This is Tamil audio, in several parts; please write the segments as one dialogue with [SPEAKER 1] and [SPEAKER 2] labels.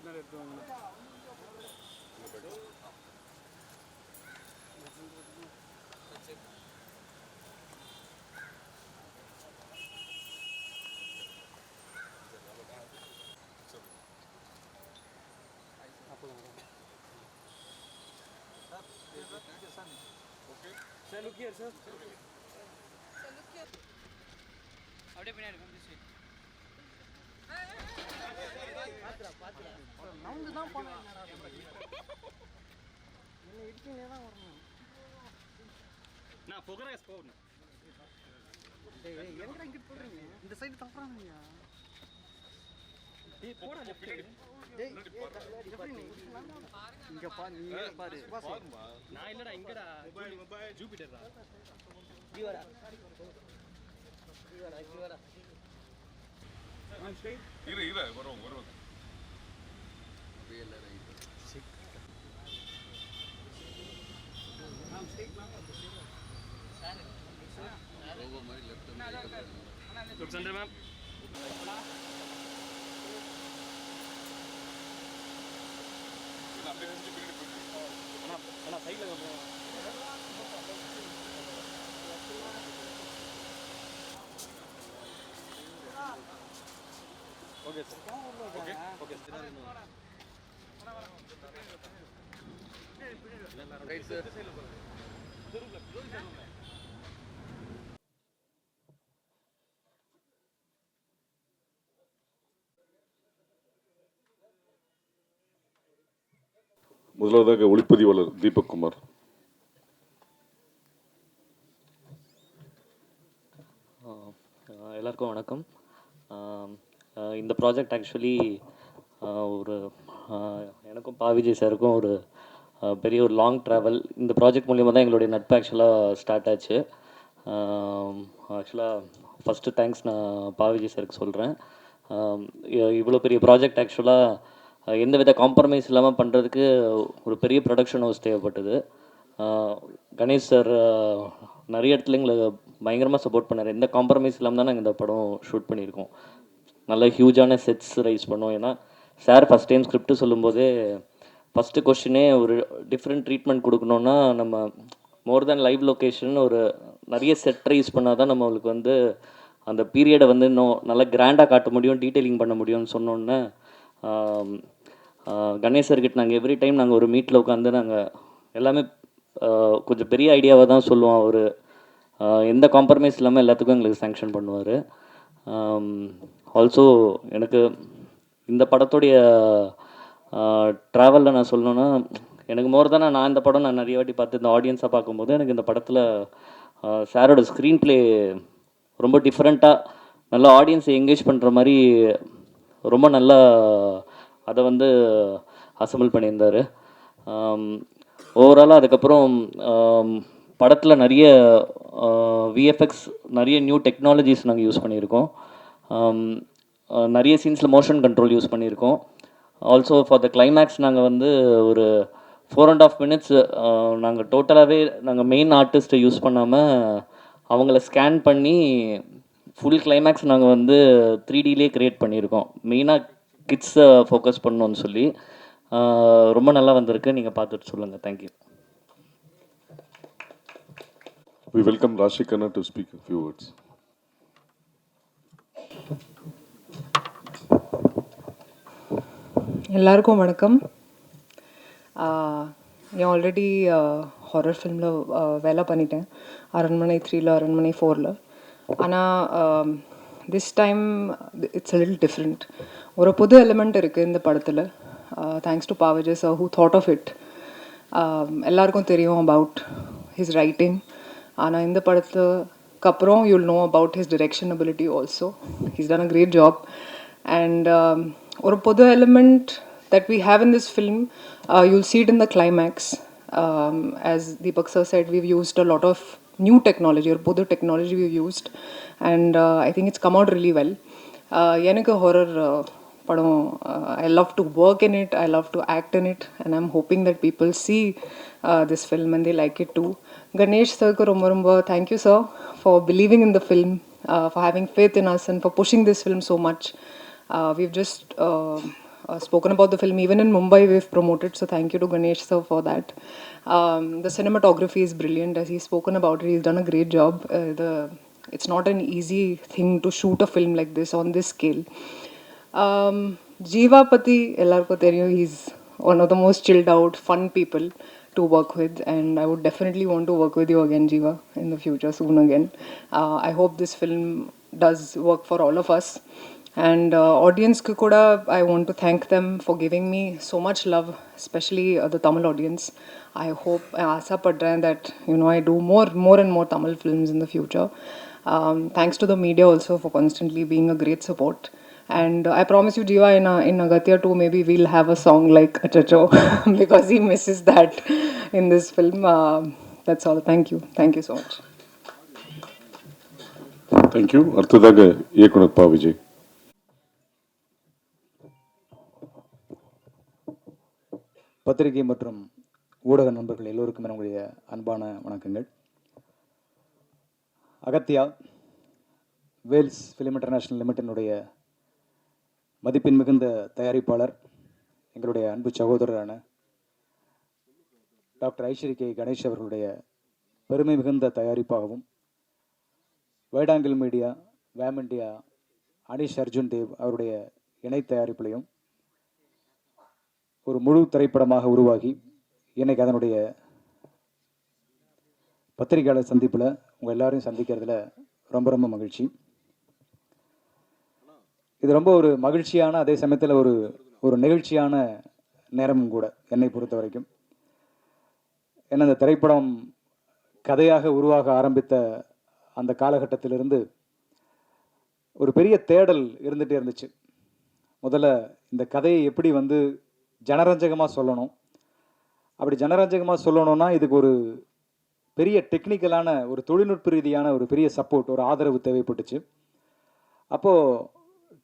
[SPEAKER 1] Sir, look here, sir. அப்படியே பின்னாடி வந்துச்சு. நவுந்து தான் போனேன். என்ன இடிச்சினே தான் வரணும். நான் புகரேஸ் போகணும். டேய் எங்கடா இங்க போறீங்க? இந்த சைடு தப்பறானீங்க. டேய் போடா லெஃப்ட் சைடு. டேய் இங்க பாரு நீ பாரு. நான் இல்லடா இங்கடா. மொபைல் ஜூபிட்டர்டா. ஜீவரா. ஜீவரா.
[SPEAKER 2] இரு வரும் அப்படியே இல்லை ரோபோ மாதிரி லெஃப்ட்
[SPEAKER 1] சென்டர் மேம் சைடில் okay sir okay
[SPEAKER 2] right sir.
[SPEAKER 3] முதலாவதாக ஒளிப்பதிவாளர் தீபக் குமார்.
[SPEAKER 4] எல்லாருக்கும் வணக்கம். இந்த ப்ராஜெக்ட் ஆக்சுவலி ஒரு எனக்கும் விஜய் சாருக்கும் ஒரு பெரிய ஒரு லாங் ட்ராவல். இந்த ப்ராஜெக்ட் மூலிமா தான் எங்களுடைய நட்பு ஆக்சுவலாக ஸ்டார்ட் ஆச்சு. ஆக்சுவலாக ஃபஸ்ட்டு தேங்க்ஸ் நான் விஜய் சாருக்கு சொல்கிறேன். இவ்வளோ பெரிய ப்ராஜெக்ட் ஆக்சுவலாக எந்த வித காம்ப்ரமைஸ் இல்லாமல் பண்ணுறதுக்கு ஒரு பெரிய ப்ரொடக்ஷன் ஹவுஸ் தேவைப்பட்டது. கணேஷ் சார் நிறைய இடத்துல எங்களை பயங்கரமாக சப்போர்ட் பண்ணார். எந்த காம்ப்ரமைஸ் இல்லாமல் தான் நாங்கள் இந்த படம் ஷூட் பண்ணியிருக்கோம். நல்ல ஹியூஜான செட்ஸ் ரைஸ் பண்ணோம். ஏன்னா சார் ஃபஸ்ட் டைம் ஸ்கிரிப்ட் சொல்லும்போதே ஃபஸ்ட்டு கொஸ்டினே ஒரு டிஃப்ரெண்ட் ட்ரீட்மெண்ட் கொடுக்கணுன்னா நம்ம மோர் தேன் லைவ் லொக்கேஷன் ஒரு நிறைய செட் ரைஸ் பண்ணால் தான் நம்மளுக்கு வந்து அந்த பீரியடை வந்து இன்னும் நல்லா கிராண்டாக காட்ட முடியும், டீட்டெயிலிங் பண்ண முடியும்னு சொன்னோன்னே கணேசர்கிட்ட நாங்கள் எவ்ரி டைம் நாங்கள் ஒரு மீட்டில் உட்காந்து நாங்கள் எல்லாமே கொஞ்சம் பெரிய ஐடியாவாக தான் சொல்லுவோம். அவர் எந்த காம்ப்ரமைஸ் இல்லாமல் எல்லாத்துக்கும் எங்களுக்கு சேங்ஷன் பண்ணுவார். ஆல்சோ எனக்கு இந்த படத்துடைய ட்ராவலில் நான் சொல்லணுன்னா எனக்கு மோர் தானே நான் இந்த படம் நான் நிறைய வாட்டி பார்த்து இந்த ஆடியன்ஸாக பார்க்கும்போது எனக்கு இந்த படத்தில் சாரோட ஸ்க்ரீன் ப்ளே ரொம்ப டிஃப்ரெண்ட்டாக நல்லா ஆடியன்ஸை என்கேஜ் பண்ணுற மாதிரி ரொம்ப நல்லா அதை வந்து அசம்பிள் பண்ணியிருந்தார். ஓவராலாக அதுக்கப்புறம் படத்தில் நிறைய விஎஃப்எக்ஸ் நிறைய நியூ டெக்னாலஜிஸ் நாங்கள் யூஸ் பண்ணியிருக்கோம். நிறைய சீன்ஸில் மோஷன் கண்ட்ரோல் யூஸ் பண்ணியிருக்கோம். ஆல்சோ ஃபார் த கிளைமேக்ஸ் நாங்கள் வந்து ஒரு 4.5 minutes நாங்கள் டோட்டலாகவே நாங்கள் மெயின் ஆர்டிஸ்ட்டை யூஸ் பண்ணாமல் அவங்கள ஸ்கேன் பண்ணி ஃபுல் கிளைமேக்ஸ் நாங்கள் வந்து 3Dலே க்ரியேட் பண்ணியிருக்கோம். மெயினாக கிட்ஸை ஃபோக்கஸ் பண்ணணுன்னு சொல்லி ரொம்ப நல்லா வந்திருக்கு. நீங்கள் பார்த்துட்டு சொல்லுங்கள். Thank you.
[SPEAKER 3] We welcome Rashi Khanna to speak a few words.
[SPEAKER 5] எல்லாருக்கும் வணக்கம். நான் ஆல்ரெடி ஹாரர் ஃபிலிமில் வேலை பண்ணிட்டேன், அரண்மனை 3ல் அரண்மனை 4ல். ஆனால் this time it's little different. ஒரு புது எலிமெண்ட் இருக்குது இந்த படத்தில். Thanks to Vijay sir who thought of it. எல்லாருக்கும் தெரியும் அபவுட் ஹிஸ் ரைட்டிங். ஆனால் இந்த படத்துக்கு அப்புறம் you'll know about his direction ability also. He's done a great job. And ஒரு புது element that we have in this film, you'll see it in the climax. As Deepak sir said, we've used a lot of new technology, or both the technology we've used, and I think it's come out really well. Yanaka horror padam, I love to work in it, I love to act in it, and I'm hoping that people see this film and they like it too. Ganesh sir ko romba thank you sir for believing in the film, for having faith in us and for pushing this film so much. We've just spoken about the film. Even in Mumbai, we've promoted, so thank you to Ganesh sir for that. The cinematography is brilliant, as he's spoken about it. He's done a great job. It's not an easy thing to shoot a film like this on this scale. Jeeva Pati, ellarko theriyum, he's one of the most chilled out, fun people to work with, and I would definitely want to work with you again, Jeeva, in the future, soon again. I hope this film does work for all of us. And audience ku kuda, I want to thank them for giving me so much love, especially the Tamil audience. I hope, aasa padren that, I do more and more Tamil films in the future. Thanks to the media also for constantly being a great support. And I promise you, Jiva, in Agatya 2, maybe we'll have a song like Achacho because he misses that in this film. That's all. Thank you. Thank you so much.
[SPEAKER 3] Thank you. அடுத்ததாக இயக்குனர் பா விஜய்.
[SPEAKER 6] பத்திரிகை மற்றும் ஊடக நண்பர்கள் எல்லோருக்கும் என்னுடைய அன்பான வணக்கங்கள். அகத்தியா வேல்ஸ் ஃபிலிம் இன்டர்நேஷ்னல் லிமிடெடினுடைய மதிப்பின் மிகுந்த தயாரிப்பாளர், எங்களுடைய அன்பு சகோதரரான டாக்டர் ஐஸ்வரி கே கணேஷ் அவர்களுடைய பெருமை மிகுந்த தயாரிப்பாகவும், வைடாங்கில் மீடியா, வேம் இண்டியா, அனிஷ் அர்ஜுன் தேவ் அவருடைய இணை தயாரிப்பிலையும் ஒரு முழு திரைப்படமாக உருவாகி இன்னைக்கு அதனுடைய பத்திரிகையாளர் சந்திப்பில் உங்கள் எல்லாரையும் சந்திக்கிறதுல ரொம்ப ரொம்ப மகிழ்ச்சி. இது ரொம்ப ஒரு மகிழ்ச்சியான, அதே சமயத்தில் ஒரு நிகழ்ச்சியான நேரமும் கூட என்னை பொறுத்த வரைக்கும். ஏன்னா இந்த திரைப்படம் கதையாக உருவாக ஆரம்பித்த அந்த காலகட்டத்திலிருந்து ஒரு பெரிய தேடல் இருந்துகிட்டே இருந்துச்சு. முதல்ல இந்த கதையை எப்படி ஜனரஞ்சகமாக சொல்லணும். அப்படி ஜனரஞ்சகமாக சொல்லணும்னா இதுக்கு ஒரு பெரிய டெக்னிக்கலான, ஒரு தொழில்நுட்ப ரீதியான ஒரு பெரிய சப்போர்ட், ஒரு ஆதரவு தேவைப்பட்டுச்சு. அப்போது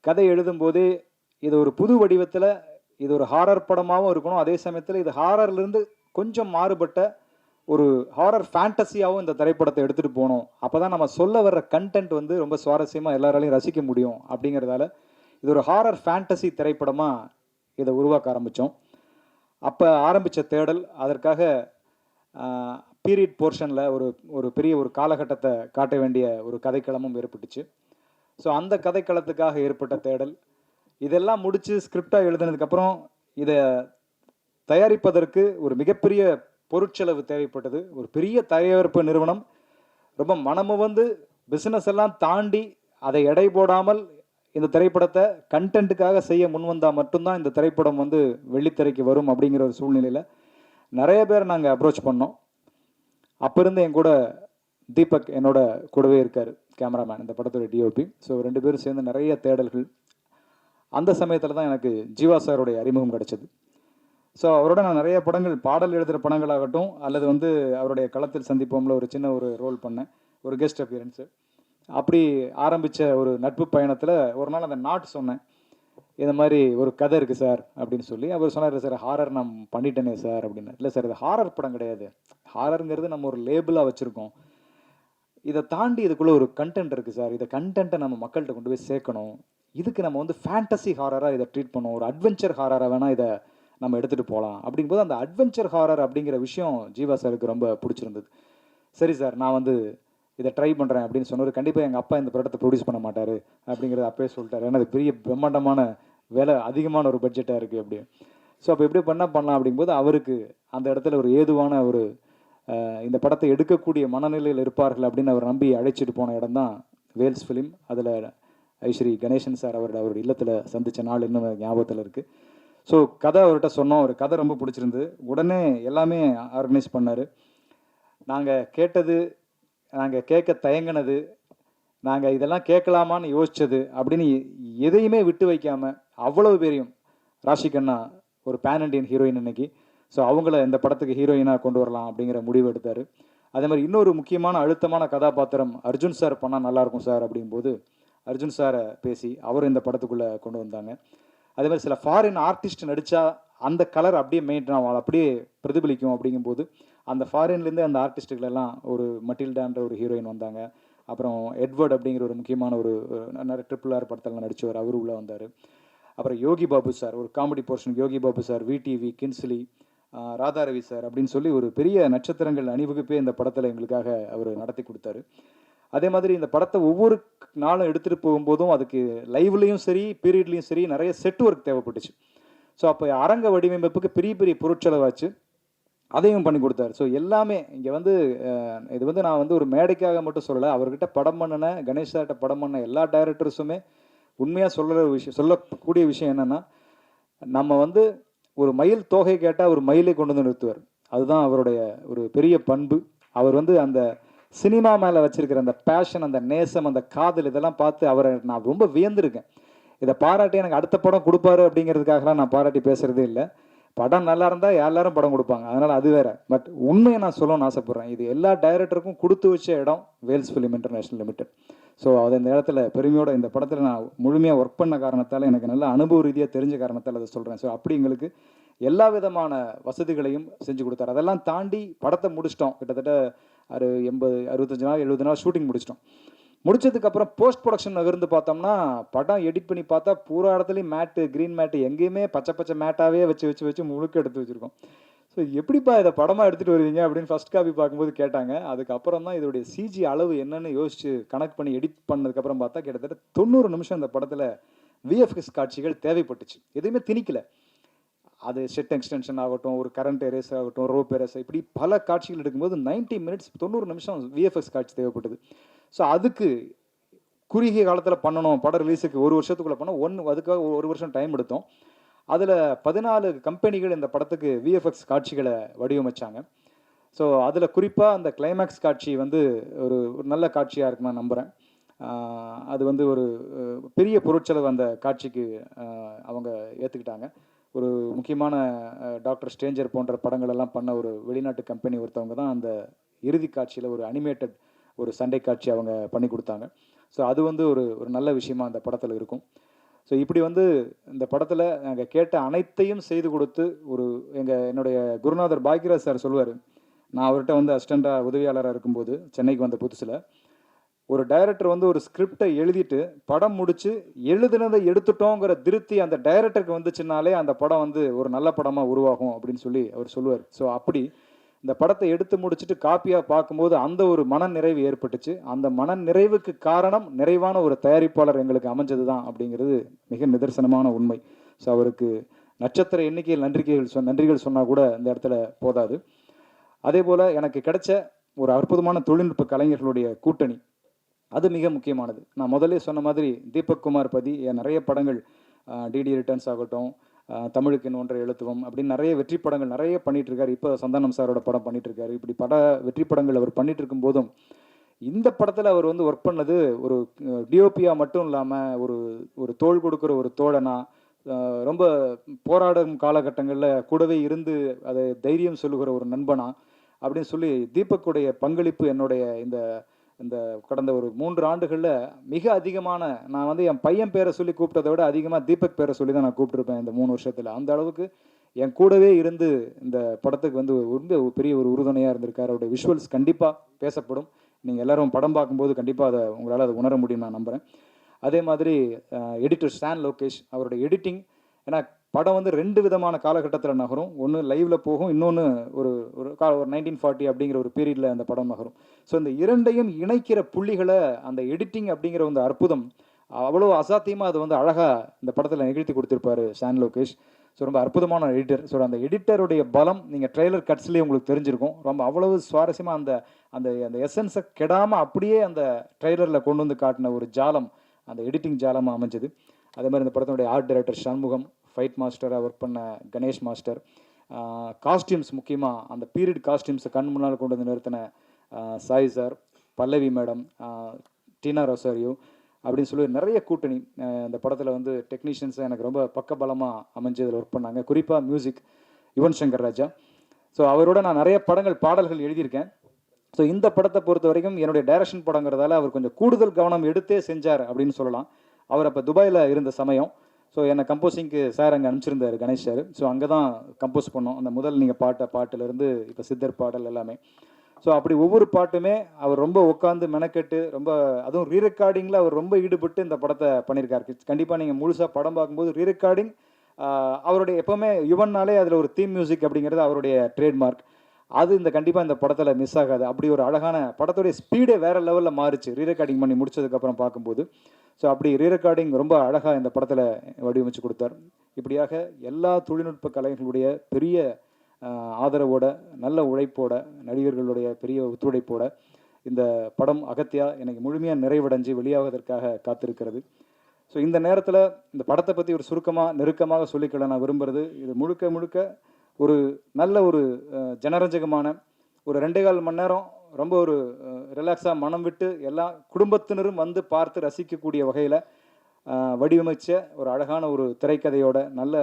[SPEAKER 6] கதை எழுதும்போதே இது ஒரு புது வடிவத்தில், இது ஒரு ஹாரர் படமாகவும் இருக்கணும், அதே சமயத்தில் இது ஹாரர்லேருந்து கொஞ்சம் மாறுபட்ட ஒரு ஹாரர் ஃபேண்டஸியாகவும் இந்த திரைப்படத்தை எடுத்துகிட்டு போகணும். அப்போ தான் நம்ம சொல்ல வர்ற கண்டென்ட் ரொம்ப சுவாரஸ்யமாக எல்லாராலையும் ரசிக்க முடியும். அப்படிங்கிறதால இது ஒரு ஹாரர் ஃபேண்டசி திரைப்படமாக இதை உருவாக்க ஆரம்பித்தோம். அப்போ ஆரம்பித்த தேடல், அதற்காக பீரியட் போர்ஷனில் ஒரு பெரிய ஒரு காலகட்டத்தை காட்ட வேண்டிய ஒரு கதைக்களமும் ஏற்பட்டுச்சு. ஸோ அந்த கதைக்களத்துக்காக ஏற்பட்ட தேடல், இதெல்லாம் முடித்து ஸ்கிரிப்டாக எழுதினதுக்கப்புறம் இதை தயாரிப்பதற்கு ஒரு மிகப்பெரிய பொருட்செலவு தேவைப்பட்டது. ஒரு பெரிய தயாரிப்பு நிறுவனம் ரொம்ப மனமுவந்து பிஸ்னஸ் எல்லாம் தாண்டி அதை எடை போடாமல் இந்த திரைப்படத்தை கண்டென்ட்டுக்காக செய்ய முன்வந்தால் மட்டும்தான் இந்த திரைப்படம் வெள்ளித்திரைக்கு வரும். அப்படிங்கிற ஒரு சூழ்நிலையில் நிறைய பேர் நாங்கள் அப்ரோச் பண்ணோம். அப்போ இருந்து என் கூட தீபக் என்னோட கூடவே இருக்கார், கேமராமேன், இந்த படத்தோட டிஓபி. ஸோ 2 பேரும் சேர்ந்து நிறைய தேடல்கள். அந்த சமயத்தில் தான் எனக்கு ஜீவா சாருடைய அறிமுகம் கிடைச்சது. ஸோ அவரோட நான் நிறைய படங்கள், பாடல் எழுதுகிற படங்களாகட்டும், அல்லது அவருடைய களத்தில் சந்திப்போம்ல ஒரு சின்ன ஒரு ரோல் பண்ணேன், ஒரு கெஸ்ட் அப்பியரன்ஸு. அப்படி ஆரம்பித்த ஒரு நட்பு பயணத்தில் ஒரு நாள் அந்த நாட் சொன்னேன், இந்த மாதிரி ஒரு கதை இருக்குது சார் அப்படின்னு சொல்லி. அவர் சொன்னார், சார் ஹாரர் நான் பண்ணிட்டேனே சார் அப்படின்னு. இல்லை சார், இது ஹாரர் படம் கிடையாது, ஹாரருங்கிறது நம்ம ஒரு லேபிளாக வச்சுருக்கோம், இதை தாண்டி இதுக்குள்ளே ஒரு கண்டென்ட் இருக்குது சார், இதை கண்டென்ட்டை நம்ம மக்கள்கிட்ட கொண்டு போய் சேர்க்கணும், இதுக்கு நம்ம ஃபேண்டசி ஹாரராக இதை ட்ரீட் பண்ணோம், ஒரு அட்வென்ச்சர் ஹாரராக வேணால் இதை நம்ம எடுத்துகிட்டு போகலாம். அப்படிங்கும்போது அந்த அட்வென்ச்சர் ஹாரர் அப்படிங்கிற விஷயம் ஜீவா சாருக்கு ரொம்ப பிடிச்சிருந்தது. சரி சார், நான் இதை ட்ரை பண்ணுறேன் அப்படின்னு சொன்னார். கண்டிப்பாக எங்கள் அப்பா இந்த படத்தை ப்ரொடியூஸ் பண்ண மாட்டார் அப்படிங்கிறத அப்பவே சொல்லிட்டார். ஏன்னா அது பெரிய பிரம்மாண்டமான வேலை, அதிகமான ஒரு பட்ஜெட்டாக இருக்குது அப்படி. ஸோ அப்போ எப்படி பண்ணலாம் அப்படிங்கும்போது அவருக்கு அந்த இடத்துல ஒரு ஏதுவான ஒரு இந்த படத்தை எடுக்கக்கூடிய மனநிலையில் இருப்பார்கள் அப்படின்னு அவர் நம்பி அழைச்சிட்டு போன இடம் தான் வேல்ஸ் ஃபிலிம். அதில் ஐஸ்வரி கணேசன் சார் அவருடைய இல்லத்தில் சந்தித்த நாள் இன்னும் ஞாபகத்தில் இருக்குது. ஸோ கதை அவர்கிட்ட சொன்னோம், ஒரு கதை ரொம்ப பிடிச்சிருந்து, உடனே எல்லாமே ஆர்கனைஸ் பண்ணார். நாங்கள் கேட்டது, நாங்கள் கேட்க தயங்கினது, நாங்கள் இதெல்லாம் கேட்கலாமான்னு யோசித்தது அப்படின்னு எதையுமே விட்டு வைக்காமல் அவ்வளவு பேரையும், ராஷிகண்ணா ஒரு பேன் இண்டியன் ஹீரோயின் இன்னைக்கு, ஸோ அவங்கள இந்த படத்துக்கு ஹீரோயினாக கொண்டு வரலாம் அப்படிங்கிற முடிவு எடுத்தார். அதே மாதிரி இன்னொரு முக்கியமான அழுத்தமான கதாபாத்திரம் அர்ஜுன் சார் பண்ணால் நல்லாயிருக்கும் சார் அப்படிங்கும்போது அர்ஜுன் சாரை பேசி அவர் இந்த படத்துக்குள்ளே கொண்டு வந்தாங்க. அதே மாதிரி சில ஃபாரின் ஆர்டிஸ்ட் நடித்தா அந்த கலர் அப்படியே மெயின்டைன் ஆகும், அப்படியே பிரதிபலிக்கும். அப்படிங்கும்போது அந்த ஃபாரின்லேருந்து அந்த ஆர்டிஸ்ட்டுகளெல்லாம், ஒரு மட்டில்டான்ற ஒரு ஹீரோயின் வந்தாங்க, அப்புறம் எட்வர்ட் அப்படிங்கிற ஒரு முக்கியமான ஒரு ட்ரிபிள் ஆர் படத்தில் நடித்தவர், அவர் உள்ளே வந்தார். அப்புறம் யோகி பாபு சார், ஒரு comedy portion Yogi Babu sir, VTV, Kingsley, Radharavi sir அப்படின்னு சொல்லி ஒரு பெரிய நட்சத்திரங்கள் அணிவகுப்பே இந்த படத்தில் எங்களுக்காக அவர் நடத்தி கொடுத்தாரு. அதே மாதிரி இந்த படத்தை ஒவ்வொரு நாளும் எடுத்துகிட்டு போகும்போதும் அதுக்கு லைவ்லேயும் சரி பீரியட்லேயும் சரி நிறைய செட் ஒர்க் தேவைப்பட்டுச்சு. ஸோ அப்போ அரங்க வடிவமைப்புக்கு பெரிய பெரிய பொருட்செலவாச்சு, அதையும் பண்ணி கொடுத்தாரு. ஸோ எல்லாமே இங்கே வந்து இது வந்து நான் வந்து ஒரு மேடைக்காக மட்டும் சொல்லலை, அவர்கிட்ட படம் பண்ணின கணேஷ் சார்கிட்ட படம் பண்ண எல்லா டைரக்டர்ஸுமே உண்மையாக சொல்லக்கூடிய விஷயம் என்னென்னா, நம்ம வந்து ஒரு மயில் தோகை கேட்டால் ஒரு மயிலை கொண்டு வந்து நிறுத்துவார். அதுதான் அவருடைய ஒரு பெரிய பண்பு. அவர் வந்து அந்த சினிமா மேலே வச்சிருக்கிற அந்த பேஷன், அந்த நேசம், அந்த காதல், இதெல்லாம் பார்த்து அவரை நான் ரொம்ப வியந்திருக்கேன். இதை பாராட்டி எனக்கு அடுத்த படம் கொடுப்பாரு அப்படிங்கிறதுக்காகலாம் நான் பாராட்டி பேசுகிறதே இல்லை. படம் நல்லா இருந்தால் எல்லாரும் படம் கொடுப்பாங்க, அதனால் அது வேறு. பட் உண்மையை நான் சொல்லணும்னு ஆசைப்பட்றேன், இது எல்லா டைரக்டருக்கும் கொடுத்து வச்ச இடம் Vels film international limited. So அது இந்த இடத்துல பெருமையோட இந்த படத்தில் நான் முழுமையாக ஒர்க் பண்ண காரணத்தால், எனக்கு நல்ல அனுபவ ரீதியாக தெரிஞ்ச காரணத்தால் அதை சொல்கிறேன். ஸோ அப்படி எங்களுக்கு எல்லா விதமான வசதிகளையும் செஞ்சு கொடுத்தாரு. அதெல்லாம் தாண்டி படத்தை முடிச்சிட்டோம். கிட்டத்தட்ட 65 நாள் 70 நாள் ஷூட்டிங் முடிச்சிட்டோம். முடிச்சதுக்கப்புறம் போஸ்ட் ப்ரொடக்ஷன் நகர்ந்து பார்த்தோம்னா, படம் எடிட் பண்ணி பார்த்தா பூரா இடத்துலையும் மேட்டு, க்ரீன் மேட்டு, எங்கேயுமே பச்சை பச்சை மேட்டாகவே வச்சு முழுக்க எடுத்து வச்சுருக்கோம். ஸோ எப்படிப்பா இதை படமாக எடுத்துகிட்டு வருவீங்க அப்படின்னு ஃபஸ்ட் காப்பி பார்க்கும்போது கேட்டாங்க. அதுக்கப்புறம் தான் இதோடைய சிஜி அளவு என்னென்னு யோசிச்சு கனெக்ட் பண்ணி எடிட் பண்ணதுக்கப்புறம் பார்த்தா கிட்டத்தட்ட 90 நிமிஷம் இந்த படத்தில் விஎஃப்எக்ஸ் காட்சிகள் தேவைப்பட்டுச்சு. எதுவுமே திணிக்கல. அது செட் எக்ஸ்டென்ஷன் ஆகட்டும், ஒரு கரண்ட் எரேஸ் ஆகட்டும், ரோப் எரேஸ், இப்படி பல காட்சிகள் எடுக்கும்போது 90 மினிட்ஸ் 90 நிமிஷம் விஎஃப்எக்ஸ் காட்சி தேவைப்பட்டது. ஸோ அதுக்கு குறுகிய காலத்தில் பண்ணணும், படம் ரிலீஸுக்கு 1 வருஷத்துக்குள்ளே பண்ணோம். அதுக்காக 1 வருஷம் டைம் எடுத்தோம். அதில் 14 கம்பெனிகள் இந்த படத்துக்கு விஎஃப்எக்ஸ் காட்சிகளை வடிவமைச்சாங்க. ஸோ அதில் குறிப்பாக அந்த கிளைமேக்ஸ் காட்சி வந்து ஒரு நல்ல காட்சியாக இருக்குன்னு நான் நம்புகிறேன். அது வந்து ஒரு பெரிய பொருட்செலவு அந்த காட்சிக்கு அவங்க ஏற்றுக்கிட்டாங்க. ஒரு முக்கியமான டாக்டர் ஸ்ட்ரேஞ்சர் போன்ற படங்கள் எல்லாம் பண்ண ஒரு வெளிநாட்டு கம்பெனி ஒருத்தவங்க தான் அந்த இறுதி காட்சியில் ஒரு அனிமேட்டட் ஒரு சண்டை காட்சி அவங்க பண்ணி கொடுத்தாங்க. ஸோ அது வந்து ஒரு நல்ல விஷயமா அந்த படத்தில் இருக்கும். ஸோ இப்படி வந்து இந்த படத்தில் நாங்கள் கேட்ட அனைத்தையும் செய்து கொடுத்து என்னுடைய குருநாதர் பாக்யராஜ் சார் சொல்லுவார், நான் அவர்கிட்ட வந்து அசிஸ்டண்டாக உதவியாளராக இருக்கும்போது சென்னைக்கு வந்த புதுசில், ஒரு டைரக்டர் வந்து ஒரு ஸ்கிரிப்டை எழுதிட்டு படம் முடித்து எழுதுனதை எடுத்துட்டோங்கிற திருப்தி அந்த டைரக்டருக்கு வந்துச்சுனாலே அந்த படம் வந்து ஒரு நல்ல படமாக உருவாகும் அப்படின்னு சொல்லி அவர் சொல்லுவார். ஸோ அப்படி இந்த படத்தை எடுத்து முடிச்சுட்டு காப்பியாக பார்க்கும்போது அந்த ஒரு மன நிறைவு ஏற்பட்டுச்சு. அந்த மன நிறைவுக்கு காரணம் நிறைவான ஒரு தயாரிப்பாளர் எங்களுக்கு அமைஞ்சது தான் அப்படிங்கிறது மிக நிதர்சனமான உண்மை. ஸோ அவருக்கு நட்சத்திர எண்ணிக்கையில் நன்றிகள் சொன்னால் கூட இந்த இடத்துல போதாது. அதே போல் எனக்கு கிடைச்ச ஒரு அற்புதமான தொழில்நுட்ப கலைஞர்களுடைய கூட்டணி, அது மிக முக்கியமானது. நான் முதல்ல சொன்ன மாதிரி தீபக் குமார் பதி நிறைய படங்கள், டிடி ரிட்டர்ன்ஸ் ஆகட்டும், தமிழுக்கு ஒன்றை எழுத்துவம் அப்படின்னு நிறைய வெற்றி படங்கள் நிறைய பண்ணிட்டு இருக்காரு. இப்போ சந்தானம் சாரோட படம் பண்ணிட்டு இருக்காரு. இப்படி வெற்றி படங்கள் அவர் பண்ணிட்டு இருக்கும் போதும் இந்த படத்தில் அவர் வந்து ஒர்க் பண்ணது ஒரு டிஓபியா மட்டும் இல்லாமல் ஒரு தோள் கொடுக்குற ஒரு தோழனா, ரொம்ப போராடும் காலகட்டங்களில் கூடவே இருந்து அதை தைரியம் சொல்லுகிற ஒரு நண்பனா அப்படின்னு சொல்லி தீபக்குடைய பங்களிப்பு என்னுடைய இந்த கடந்த ஒரு 3 ஆண்டுகளில் மிக அதிகமான, நான் வந்து என் பையன் பேரை சொல்லி கூப்பிட்டதை விட அதிகமாக தீபக் பேரை சொல்லி தான் நான் கூப்பிட்டுருப்பேன் இந்த 3 வருஷத்தில். அந்த அளவுக்கு என் கூடவே இருந்து இந்த படத்துக்கு வந்து ரொம்ப பெரிய ஒரு உறுதுணையாக இருந்திருக்காரு. அவருடைய விஷுவல்ஸ் கண்டிப்பாக பேசப்படும். நீங்கள் எல்லோரும் படம் பார்க்கும்போது கண்டிப்பாக உங்களால் அதை உணர முடியும் நான் நம்புகிறேன். அதே மாதிரி எடிட்டர் ஸ்டான் லோகேஷ், அவருடைய எடிட்டிங், ஏன்னா படம் வந்து 2 விதமான காலகட்டத்தில் நகரும். ஒன்று லைவில் போகும், இன்னொன்று ஒரு 1940 அப்படிங்கிற ஒரு பீரியடில் அந்த படம் நகரும். ஸோ இந்த இரண்டையும் இணைக்கிற புள்ளிகளை அந்த எடிட்டிங் அப்படிங்கிற அந்த அற்புதம் அவ்வளோ அசாத்தியமாக அது வந்து அழகாக இந்த படத்தில் நிகழ்த்தி கொடுத்துருப்பாரு ஸ்டான் லோகேஷ். ஸோ ரொம்ப அற்புதமான எடிட்டர். ஸோ அந்த எடிட்டருடைய பலம் நீங்கள் ட்ரெய்லர் கட்ஸ்லேயே உங்களுக்கு தெரிஞ்சிருக்கும். ரொம்ப அவ்வளவு சுவாரஸ்யமாக அந்த அந்த அந்த எசன்ஸை கெடாமல் அப்படியே அந்த ட்ரெய்லரில் கொண்டு வந்து காட்டின ஒரு ஜாலம் அந்த எடிட்டிங் ஜாலமாக அமைஞ்சது. அதே மாதிரி இந்த படத்தினுடைய ஆர்ட் டைரக்டர் சண்முகம், ஃபைட் மாஸ்டராக ஒர்க் பண்ண கணேஷ் மாஸ்டர், காஸ்டியூம்ஸ் முக்கியமாக அந்த பீரியட் காஸ்டியூம்ஸை கண் முன்னால் கொண்டு வந்து நிறுத்தின சாய் சார், பல்லவி மேடம், டீனா ரொசாரியோ அப்படின்னு சொல்லி நிறைய கூட்டணி இந்த படத்தில் வந்து டெக்னீஷியன்ஸை எனக்கு ரொம்ப பக்கபலமாக அமைஞ்சு இதில் ஒர்க் பண்ணாங்க. குறிப்பாக மியூசிக் யுவன் சங்கர் ராஜா. ஸோ அவரோட நான் நிறைய பாடல்கள் எழுதியிருக்கேன். ஸோ இந்த படத்தை பொறுத்த வரைக்கும் என்னுடைய டைரக்ஷன் படங்கிறதால அவர் கொஞ்சம் கூடுதல் கவனம் எடுத்தே செஞ்சார் அப்படின்னு சொல்லலாம். அவர் அப்போ துபாயில் இருந்த சமயம். ஸோ என்னை கம்போசிங்க்கு சார் அங்கே அனுப்பிச்சிருந்தார் கணேஷ் சார். ஸோ அங்கே தான் கம்போஸ் பண்ணோம். அந்த முதல் நீங்கள் பாட்டிலேருந்து இப்போ சித்தர் பாடல் எல்லாமே. ஸோ அப்படி ஒவ்வொரு பாட்டுமே அவர் ரொம்ப உட்காந்து மெனக்கெட்டு ரொம்ப, அதுவும் ரீரெக்கார்டிங்கில் அவர் ரொம்ப ஈடுபட்டு இந்த படத்தை பண்ணியிருக்காரு. கண்டிப்பாக நீங்கள் முழுசாக படம் பார்க்கும்போது ரீரெக்கார்டிங் அவருடைய எப்போவுமே யுவன்னாலே அதில் ஒரு தீம் மியூசிக் அப்படிங்கிறது அவருடைய ட்ரேட்மார்க். அது இந்த கண்டிப்பாக இந்த படத்தில் மிஸ் ஆகாது. அப்படி ஒரு அழகான படத்துடைய ஸ்பீடே வேறு லெவலில் மாறிச்சு ரீரெக்கார்டிங் பண்ணி முடிச்சதுக்கப்புறம் பார்க்கும்போது. ஸோ அப்படி ரீரெக்கார்டிங் ரொம்ப அழகாக இந்த படத்தில் வடிவமைச்சு கொடுத்தார். இப்படியாக எல்லா தொழில்நுட்ப கலைஞர்களுடைய பெரிய ஆதரவோட, நல்ல உழைப்போட, நடிகர்களுடைய பெரிய ஒத்துழைப்போட இந்த படம் அகத்தியா எனக்கு முழுமையாக நிறைவடைஞ்சு வெளியாவதற்காக காத்திருக்கிறது. ஸோ இந்த நேரத்தில் இந்த படத்தை பற்றி ஒரு சுருக்கமாக நெருக்கமாக சொல்லிக்கொள்ள நான் விரும்புகிறது, இது முழுக்க முழுக்க ஒரு நல்ல ஒரு ஜனரஞ்சகமான ஒரு 2.25 மணி நேரம் ரொம்ப ஒரு ரிலாக்ஸாக மனம் விட்டு எல்லா குடும்பத்தினரும் வந்து பார்த்து ரசிக்கக்கூடிய வகையில் வடிவமைச்ச ஒரு அழகான ஒரு திரைக்கதையோட, நல்ல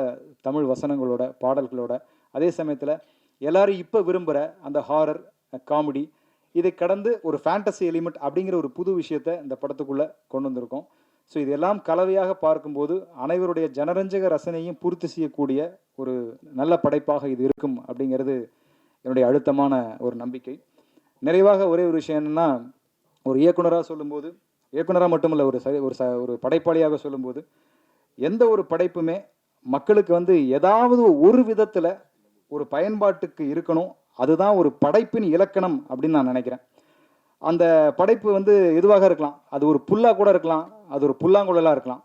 [SPEAKER 6] தமிழ் வசனங்களோட, பாடல்களோட, அதே சமயத்தில் எல்லாரும் இப்போ விரும்புகிற அந்த ஹாரர் காமெடி, இதை கடந்து ஒரு ஃபேண்டசி எலிமெண்ட் அப்படிங்கிற ஒரு புது விஷயத்தை இந்த படத்துக்குள்ளே கொண்டு வந்திருக்கோம். ஸோ இதெல்லாம் கலவையாக பார்க்கும்போது அனைவருடைய ஜனரஞ்சக ரசனையும் பூர்த்தி செய்யக்கூடிய ஒரு நல்ல படைப்பாக இது இருக்கும் அப்படிங்கிறது என்னுடைய அழுத்தமான ஒரு நம்பிக்கை. நிறைவாக ஒரே ஒரு விஷயம் என்னென்னா, ஒரு இயக்குனராக சொல்லும்போது, இயக்குனராக மட்டுமில்லை, ஒரு படைப்பாளியாக சொல்லும்போது, எந்த ஒரு படைப்புமே மக்களுக்கு வந்து ஏதாவது ஒரு விதத்தில் ஒரு பயன்பாட்டுக்கு இருக்கணும். அதுதான் ஒரு படைப்பின் இலக்கணம் அப்படின்னு நான் நினைக்கிறேன். அந்த படைப்பு வந்து எதுவாக இருக்கலாம், அது ஒரு புல்லாக கூட இருக்கலாம், அது ஒரு புல்லாங்குழலாக இருக்கலாம்.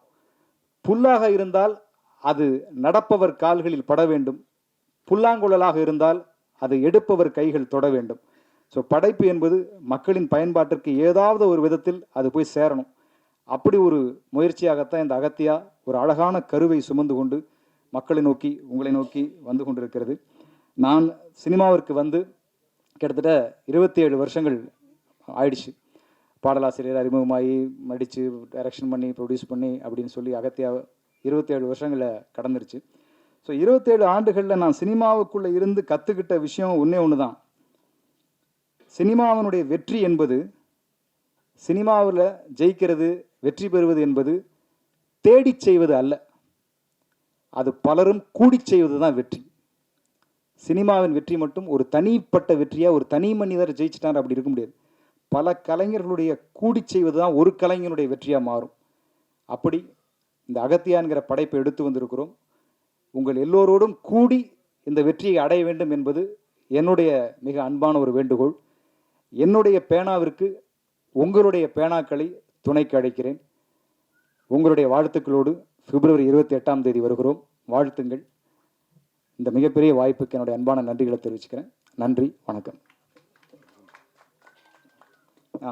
[SPEAKER 6] புல்லாக இருந்தால் அது நடப்பவர் கால்களில் பட வேண்டும், புல்லாங்குழலாக இருந்தால் அது எடுப்பவர் கைகள் தொட வேண்டும். ஸோ படைப்பு என்பது மக்களின் பயன்பாட்டிற்கு ஏதாவது ஒரு விதத்தில் அது போய் சேரணும். அப்படி ஒரு முயற்சியாகத்தான் இந்த அகத்தியா ஒரு அழகான கருவை சுமந்து கொண்டு மக்களை நோக்கி, உங்களை நோக்கி வந்து கொண்டிருக்கிறது. நான் சினிமாவிற்கு வந்து கிட்டத்தட்ட 27 வருஷங்கள் ஆயிடுச்சு. பாடலாசிரியர் அறிமுகமாகி, நடித்து, டைரக்ஷன் பண்ணி, ப்ரொடியூஸ் பண்ணி அப்படின்னு சொல்லி அகத்தியா 27 வருஷங்களை கடந்துருச்சு. ஸோ 27 ஆண்டுகளில் நான் சினிமாவுக்குள்ளே இருந்து கற்றுக்கிட்ட விஷயம் ஒன்று தான். சினிமாவினுடைய வெற்றி என்பது, சினிமாவில் ஜெயிக்கிறது, வெற்றி பெறுவது என்பது தேடி செய்வது அல்ல, அது பலரும் கூடி செய்வது தான் வெற்றி. சினிமாவின் வெற்றி மட்டும் ஒரு தனிப்பட்ட வெற்றியாக ஒரு தனி மனிதர் ஜெயிச்சிட்டார் அப்படி இருக்க முடியாது. பல கலைஞர்களுடைய கூடி செய்வது தான் ஒரு கலைஞனுடைய வெற்றியாக மாறும். அப்படி இந்த அகத்தியான்கிற படைப்பை எடுத்து வந்திருக்கிறோம். உங்கள் எல்லோரோடும் கூடி இந்த வெற்றியை அடைய வேண்டும் என்பது என்னுடைய மிக அன்பான ஒரு வேண்டுகோள். என்னுடைய பேனாவிற்கு உங்களுடைய பேனாக்களை துணைக்கு அழைக்கிறேன். உங்களுடைய வாழ்த்துக்களோடு பிப்ரவரி 28ஆம் தேதி வருகிறோம். வாழ்த்துங்கள். இந்த மிகப்பெரிய வாய்ப்புக்கு என்னுடைய அன்பான நன்றிகளை தெரிவிச்சுக்கிறேன். நன்றி, வணக்கம்.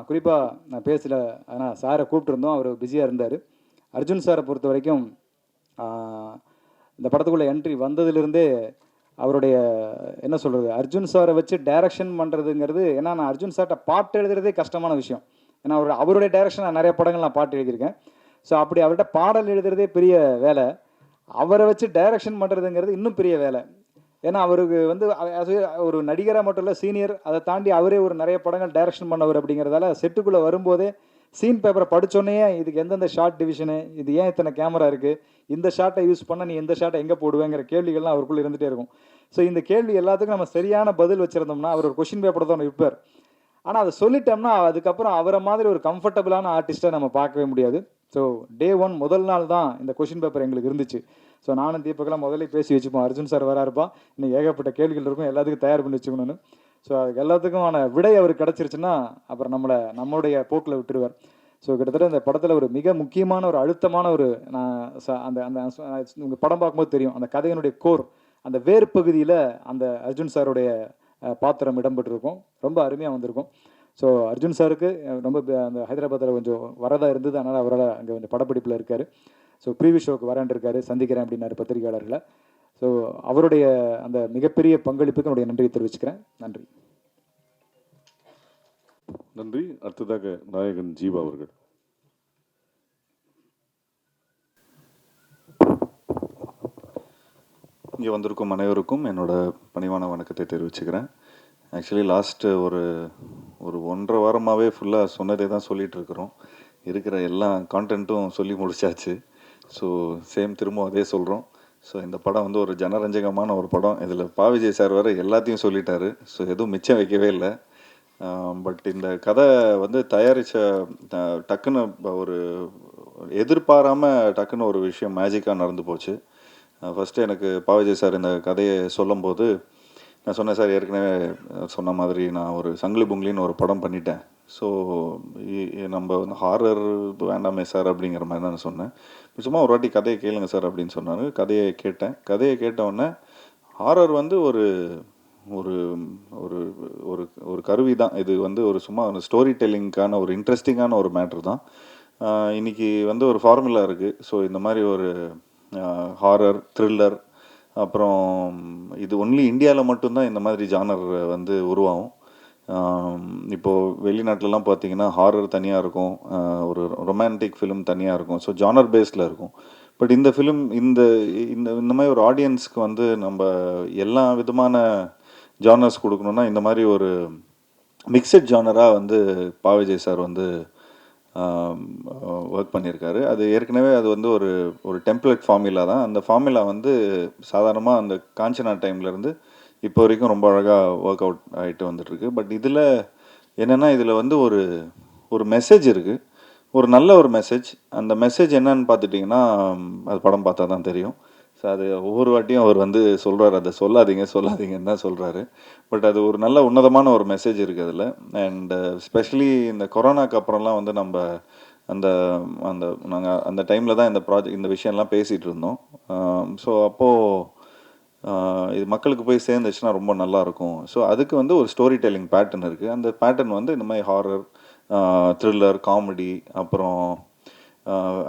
[SPEAKER 6] குறிப்பாக நான் பேசல, ஆனால் சாரை கூப்பிட்டுருந்தோம், அவர் பிஸியாக இருந்தார். அர்ஜுன் சாரை பொறுத்த வரைக்கும் இந்த படத்துக்குள்ளே என்ட்ரி வந்ததுலேருந்தே அவருடைய என்ன சொல்கிறது, அர்ஜுன் சாரை வச்சு டைரக்ஷன் பண்ணுறதுங்கிறது, ஏன்னா நான் அர்ஜுன் சார்கிட்ட பாட்டு எழுதுறதே கஷ்டமான விஷயம். ஏன்னா அவருடைய டைரக்ஷன் நான் நிறைய படங்கள் நான் பாட்டு எழுதியிருக்கேன். ஸோ அப்படி அவர்கிட்ட பாடல் எழுதுறதே பெரிய வேலை, அவரை வச்சு டைரக்ஷன் பண்ணுறதுங்கிறது இன்னும் பெரிய வேலை. ஏன்னா அவருக்கு வந்து ஒரு நடிகராக மட்டும் இல்லை, சீனியர், அதை தாண்டி அவரே ஒரு நிறைய படங்கள் டைரக்ஷன் பண்ணவர். அப்படிங்கிறதால செட்டுக்குள்ளே வரும்போதே சீன் பேப்பரை படித்தோன்னே இதுக்கு எந்தெந்த ஷார்ட் டிவிஷனு, இது ஏன் இத்தனை கேமரா இருக்குது, இந்த ஷார்ட்டை யூஸ் பண்ண நீ எந்த ஷார்ட்டை எங்கே போடுவேங்கிற கேள்விகள்லாம் அவருக்குள்ளே இருந்துகிட்டே இருக்கும். ஸோ இந்த கேள்வி எல்லாத்துக்கும் நம்ம சரியான பதில் வச்சுருந்தோம்னா அவர் ஒரு கொஷின் பேப்பர் தான் விற்பார். ஆனால் அதை சொல்லிட்டோம்னா அதுக்கப்புறம் அவரை மாதிரி ஒரு கம்ஃபர்டபுளான ஆர்டிஸ்ட்டை நம்ம பார்க்கவே முடியாது. ஸோ டே 1 முதல் நாள் தான் இந்த கொஷின் பேப்பர் எங்களுக்கு இருந்துச்சு. ஸோ நானும் தீபக்கெல்லாம் முதல்ல பேசி வச்சுப்போம், அர்ஜுன் சார் வராருப்பா, இன்னும் ஏகப்பட்ட கேள்விகள் இருக்கும், எல்லாத்துக்கும் தயார் பண்ணி வச்சுக்கணும்னு. ஸோ அதுக்கு எல்லாத்துக்குமான விடை அவருக்கு கிடச்சிருச்சுன்னா அப்புறம் நம்மளுடைய போக்கில் விட்டுருவார். ஸோ கிட்டத்தட்ட இந்த படத்தில் ஒரு மிக முக்கியமான ஒரு அழுத்தமான ஒரு அந்த உங்கள் படம் பார்க்கும்போது தெரியும், அந்த கதையினுடைய கோர், அந்த வேறு பகுதியில் அந்த அர்ஜுன் சாருடைய பாத்திரம் இடம்பெற்றிருக்கும். ரொம்ப அருமையாக வந்திருக்கும். ஸோ அர்ஜுன் சாருக்கு ரொம்ப அந்த ஹைதராபாத்தில் கொஞ்சம் வரதா இருந்தது, அதனால் அவரால் அங்கே கொஞ்சம் படப்பிடிப்பில் இருக்கார். ஸோ ப்ரீவியூ ஷோக்கு வரேன் இருக்காரு, சந்திக்கிறேன் அப்படின்னாரு பத்திரிகையாளர்களை. ஸோ அவருடைய அந்த மிகப்பெரிய பங்களிப்புக்கு என்னுடைய நன்றியை தெரிவிச்சுக்கிறேன். நன்றி.
[SPEAKER 3] நன்றி. அடுத்ததாக நாயகன் ஜீவா அவர்கள்.
[SPEAKER 7] இங்கே வந்திருக்கும் அனைவருக்கும் என்னோட பணிவான வணக்கத்தை தெரிவிச்சுக்கிறேன். ஆக்சுவலி லாஸ்ட்டு ஒரு 1.5 வாரமாகவே ஃபுல்லாக சொன்னதே தான் சொல்லிகிட்டு இருக்கிறோம். இருக்கிற எல்லா கான்டென்ட்டும் சொல்லி முடிச்சாச்சு. ஸோ திரும்ப அதே சொல்கிறோம். ஸோ இந்த படம் வந்து ஒரு ஜனரஞ்சகமான ஒரு படம். இதில் விஜய் சார் வேறு எல்லாத்தையும் சொல்லிட்டாரு. ஸோ எதுவும் மிச்சம் வைக்கவே இல்லை. பட் இந்த கதை வந்து தயாரித்த டக்குன்னு ஒரு எதிர்பாராமல் டக்குன்னு ஒரு விஷயம் மேஜிக்காக நடந்து போச்சு. ஃபஸ்ட்டு எனக்கு பாவிஜய் சார் இந்த கதையை சொல்லும்போது நான் சொன்னேன், சார் ஏற்கனவே சொன்ன மாதிரி நான் ஒரு சங்கிலி புங்கிலின்னு ஒரு படம் பண்ணிட்டேன். ஸோ நம்ம வந்து ஹாரர் வேண்டாமே சார் அப்படிங்கிற மாதிரி தான் நான் சொன்னேன். சும்மா ஒரு வாட்டி கதையை கேளுங்க சார் அப்படின்னு சொன்னார். கதையை கேட்டேன். கதையை கேட்டவுடனே ஹாரர் வந்து ஒரு ஒரு ஒரு ஒரு ஒரு கருவி தான். இது வந்து ஒரு சும்மா ஒரு ஸ்டோரி டெல்லிங்க்கான ஒரு இன்ட்ரெஸ்டிங்கான ஒரு மேட்ரு தான். இன்றைக்கி வந்து ஒரு ஃபார்முலா இருக்குது. ஸோ இந்த மாதிரி ஒரு ஹாரர், த்ரில்லர், அப்புறம் இது ஒன்லி இந்தியாவில் மட்டும்தான் இந்த மாதிரி ஜானர் வந்து உருவாகும். இப்போது வெளிநாட்டிலலாம் பார்த்தீங்கன்னா ஹாரர் தனியாக இருக்கும், ஒரு ரொமான்டிக் ஃபிலிம் தனியாக இருக்கும். ஸோ ஜானர் பேஸில் இருக்கும். பட் இந்த ஃபிலிம் இந்த இந்த இந்த மாதிரி ஒரு ஆடியன்ஸ்க்கு வந்து நம்ம எல்லா விதமான ஜானர்ஸ் கொடுக்கணுன்னா இந்த மாதிரி ஒரு மிக்சட் ஜானராக வந்து பாவிஜய் சார் வந்து ஒர்க் பண்ணியிருக்காரு. அது ஏற்கனவே அது வந்து ஒரு ஒரு டெம்ப்ளேட் ஃபார்முலா தான். அந்த ஃபார்முலா வந்து சாதாரணமாக அந்த காஞ்சனா டைம்லேருந்து இப்போ வரைக்கும் ரொம்ப அழகாக ஒர்க் அவுட் ஆகிட்டு வந்துட்டுருக்கு. பட் இதில் என்னென்னா இதில் வந்து ஒரு ஒரு மெசேஜ் இருக்குது, ஒரு நல்ல ஒரு மெசேஜ். அந்த மெசேஜ் என்னன்னு பார்த்துட்டிங்கன்னா அது படம் பார்த்தா தான் தெரியும். ஸோ அது ஒவ்வொரு வாட்டியும் அவர் வந்து சொல்கிறார், அதை சொல்லாதீங்கன்னு தான் சொல்கிறாரு. பட் அது ஒரு நல்ல உன்னதமான ஒரு மெசேஜ் இருக்குது அதில். அண்ட் ஸ்பெஷலி இந்த கொரோனாக்கு அப்புறம்லாம் வந்து நம்ம அந்த அந்த நாங்கள் அந்த டைமில் தான் இந்த விஷயம்லாம் பேசிகிட்டு இருந்தோம். ஸோ அப்போது இது மக்களுக்கு போய் சேர்ந்துச்சுன்னா ரொம்ப நல்லாயிருக்கும். ஸோ அதுக்கு வந்து ஒரு ஸ்டோரி டெல்லிங் பேட்டர்ன் இருக்குது. அந்த பேட்டர்ன் வந்து இந்த மாதிரி ஹாரர், த்ரில்லர், காமெடி, அப்புறம்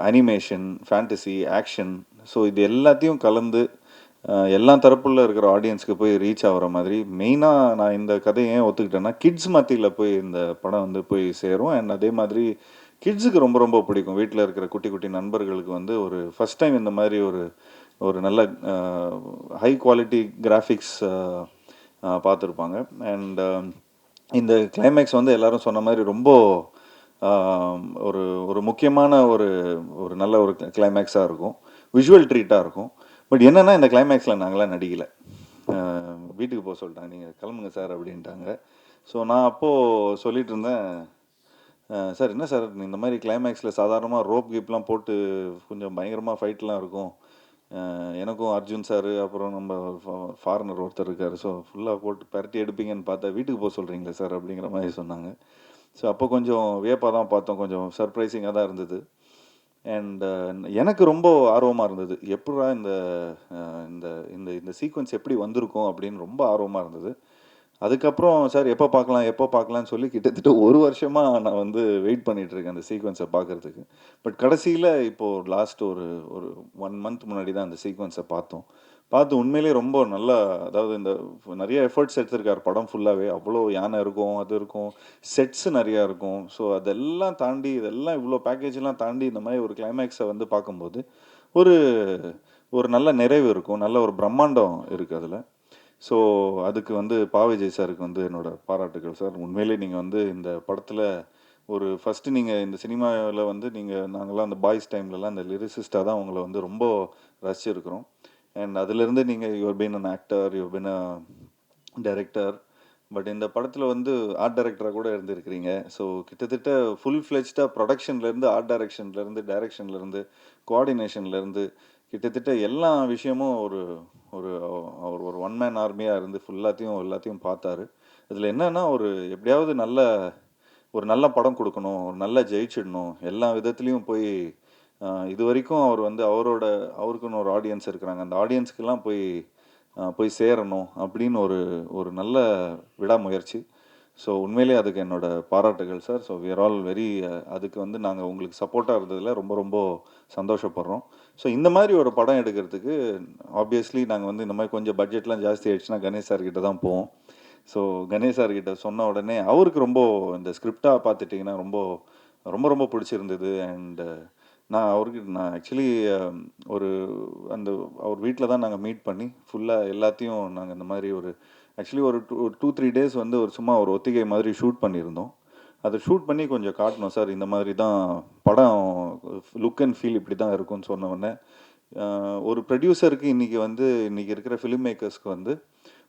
[SPEAKER 7] அனிமேஷன், ஃபேண்டசி, ஆக்ஷன், ஸோ இது எல்லாத்தையும் கலந்து எல்லா தரப்புல இருக்கிற ஆடியன்ஸ்க்கு போய் ரீச் ஆகிற மாதிரி மெயினாக நான் இந்த கதையை ஏன் ஒத்துக்கிட்டேன்னா கிட்ஸ் மத்தியில் போய் இந்த படம் வந்து போய் சேரும். அண்ட் அதே மாதிரி கிட்ஸுக்கு ரொம்ப ரொம்ப பிடிக்கும். வீட்டில் இருக்கிற குட்டி குட்டி நண்பர்களுக்கு வந்து ஒரு ஃபஸ்ட் டைம் இந்த மாதிரி ஒரு ஒரு நல்ல ஹை குவாலிட்டி கிராஃபிக்ஸ் பார்த்துருப்பாங்க. அண்ட் இந்த கிளைமேக்ஸ் வந்து எல்லோரும் சொன்ன மாதிரி ரொம்ப ஒரு ஒரு முக்கியமான ஒரு ஒரு நல்ல ஒரு கிளைமேக்ஸாக இருக்கும், விஷுவல் ட்ரீட்டாக இருக்கும். பட் என்னென்னா இந்த கிளைமேக்ஸில் நாங்களாம் நடிக்கலை. வீட்டுக்கு போக சொல்லிட்டாங்க, நீங்கள் கிளம்புங்க சார் அப்படின்ட்டாங்க. ஸோ நான் அப்போது சொல்லிகிட்டு இருந்தேன், சார் என்ன சார் இந்த மாதிரி கிளைமேக்ஸில் சாதாரணமாக ரோப் கீப்லாம் போட்டு கொஞ்சம் பயங்கரமாக ஃபைட்லாம் இருக்கும், எனக்கும் அர்ஜுன் சார் அப்புறம் நம்ம ஃபாரினர் ஒருத்தர் இருக்கார், ஸோ ஃபுல்லாக போட்டு பரட்டி எடுப்பீங்கன்னு பார்த்தா வீட்டுக்கு போக சொல்கிறீங்களே சார் அப்படிங்கிற மாதிரி சொன்னாங்க. ஸோ அப்போ கொஞ்சம் வியப்பாக தான் பார்த்தோம், கொஞ்சம் சர்ப்ரைசிங்காக தான் இருந்தது. அண்ட் எனக்கு ரொம்ப ஆர்வமாக இருந்தது, எப்படா இந்த இந்த இந்த சீக்வன்ஸ் எப்படி வந்திருக்கும் அப்படின்னு ரொம்ப ஆர்வமாக இருந்தது. அதுக்கப்புறம் சார் எப்போ பார்க்கலான்னு சொல்லி கிட்டத்தட்ட ஒரு வருஷமாக நான் வந்து வெயிட் பண்ணிகிட்ருக்கேன் அந்த சீக்வன்ஸை பார்க்குறதுக்கு. பட் கடைசியில் இப்போது லாஸ்ட் ஒரு ஒரு 1 month முன்னாடி தான் அந்த சீக்வன்ஸை பார்த்து உண்மையிலே ரொம்ப நல்லா, அதாவது இந்த நிறைய எஃபர்ட்ஸ் எடுத்திருக்கார் படம் ஃபுல்லாகவே. அவ்வளோ யானை இருக்கும், அது இருக்கும், செட்ஸு நிறையா இருக்கும். ஸோ அதெல்லாம் தாண்டி இதெல்லாம் இவ்வளோ பேக்கேஜெலாம் தாண்டி இந்த மாதிரி ஒரு கிளைமேக்ஸை வந்து பார்க்கும்போது ஒரு ஒரு நல்ல நிறைவு இருக்கும், நல்ல ஒரு பிரம்மாண்டம் இருக்குது அதில். ஸோ அதுக்கு வந்து பாவிஜய் சாருக்கு வந்து என்னோடய பாராட்டுகள் சார். உண்மையிலே நீங்கள் வந்து இந்த படத்தில் ஒரு ஃபஸ்ட்டு நீங்கள் இந்த சினிமாவில் வந்து நாங்கள்லாம் அந்த பாய்ஸ் டைம்லலாம் இந்த லிரிசிஸ்டாக தான் உங்களை வந்து ரொம்ப ரசிச்சிருக்கிறோம். அண்ட் அதுலேருந்து நீங்கள் your been an actor, your been a director, but இந்த படத்தில் வந்து ஆர்ட் டைரக்டராக கூட இருந்திருக்கிறீங்க. ஸோ கிட்டத்தட்ட ஃபுல் ஃப்ளெஜ்டாக ப்ரொடக்ஷன்லேருந்து, ஆர்ட் டைரக்ஷன்லேருந்து, கோஆர்டினேஷன்லேருந்து கிட்டத்தட்ட எல்லா விஷயமும் ஒரு ஒரு அவர் ஒரு ஒன் மேன் ஆர்மியாக இருந்து எல்லாத்தையும் பார்த்தாரு. இதில் என்னென்னா எப்படியாவது ஒரு நல்ல படம் கொடுக்கணும், ஒரு நல்ல ஜெயிச்சிடணும், எல்லா விதத்துலேயும் போய் இது வரைக்கும் அவர் வந்து அவருக்குன்னு ஒரு ஆடியன்ஸ் இருக்கிறாங்க, அந்த ஆடியன்ஸ்க்கெல்லாம் போய் சேரணும் அப்படின்னு ஒரு நல்ல விடாமுயற்சி. ஸோ உண்மையிலே அதுக்கு என்னோடய பாராட்டுகள் sir. So we are all very அதுக்கு வந்து நாங்கள் உங்களுக்கு சப்போர்ட்டாக இருந்ததில் ரொம்ப ரொம்ப சந்தோஷப்படுறோம். ஸோ இந்த மாதிரி ஒரு படம் எடுக்கிறதுக்கு ஆப்வியஸ்லி நாங்கள் வந்து இந்த மாதிரி கொஞ்சம் பட்ஜெட்லாம் ஜாஸ்தி ஆகிடுச்சுன்னா கணேஷ் சார்கிட்ட தான் போவோம். ஸோ கணேஷ் சார்கிட்ட சொன்ன உடனே அவருக்கு ரொம்ப இந்த ஸ்கிரிப்டாக பார்த்துட்டிங்கன்னா ரொம்ப ரொம்ப ரொம்ப பிடிச்சிருந்தது. அண்டு நான் ஆக்சுவலி அவர் வீட்டில் தான் நாங்கள் மீட் பண்ணி ஃபுல்லாக எல்லாத்தையும் நாங்கள் இந்த மாதிரி ஆக்சுவலி ஒரு 2-3 days வந்து சும்மா ஒரு ஒத்திகை மாதிரி ஷூட் பண்ணியிருந்தோம். அதை ஷூட் பண்ணி கொஞ்சம் காட்டணும் சார், இந்த மாதிரி தான் படம் லுக் அண்ட் ஃபீல் இப்படி தான் இருக்கும்னு சொன்ன உடனே ஒரு ப்ரொடியூசருக்கு இன்றைக்கி இருக்கிற ஃபிலிம் மேக்கர்ஸ்க்கு வந்து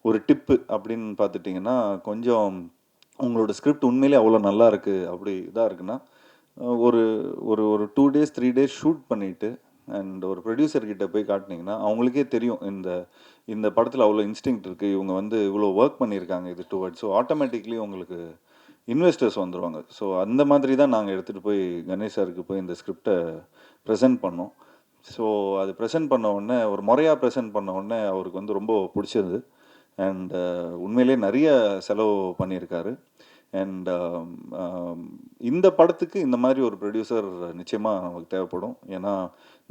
[SPEAKER 7] ஒரு டிப்பு அப்படின்னு பார்த்துட்டிங்கன்னா கொஞ்சம் உங்களோட ஸ்கிரிப்ட் உண்மையிலே அவ்வளோ நல்லா இருக்குது அப்படி இதாக இருக்குன்னா ஒரு ஒரு ஒரு 2 days 3 days ஷூட் பண்ணிவிட்டு அண்ட் ஒரு ப்ரொடியூசர்கிட்ட போய் காட்டினீங்கன்னா அவங்களுக்கே தெரியும் இந்த படத்தில் அவ்வளோ இன்ஸ்டிங்க்ட் இருக்குது, இவங்க வந்து இவ்வளோ ஒர்க் பண்ணியிருக்காங்க இது டுவர்ட்ஸ். ஸோ ஆட்டோமேட்டிக்லி உங்களுக்கு இன்வெஸ்டர்ஸ் வந்துடுவாங்க. ஸோ அந்த மாதிரி தான் நாங்கள் எடுத்துகிட்டு போய் கணேஷ் சாருக்கு போய் இந்த ஸ்கிரிப்டை ப்ரெசென்ட் பண்ணோம். ஸோ அது ப்ரெசென்ட் பண்ண உடனே ஒரு முறையாக ப்ரெசென்ட் பண்ண உடனே அவருக்கு வந்து ரொம்ப பிடிச்சது. அண்ட் உண்மையிலே நிறைய செலவு பண்ணியிருக்காரு. அண்ட் இந்த படத்துக்கு இந்த மாதிரி ஒரு ப்ரொடியூசர் நிச்சயமாக நமக்கு தேவைப்படும். ஏன்னா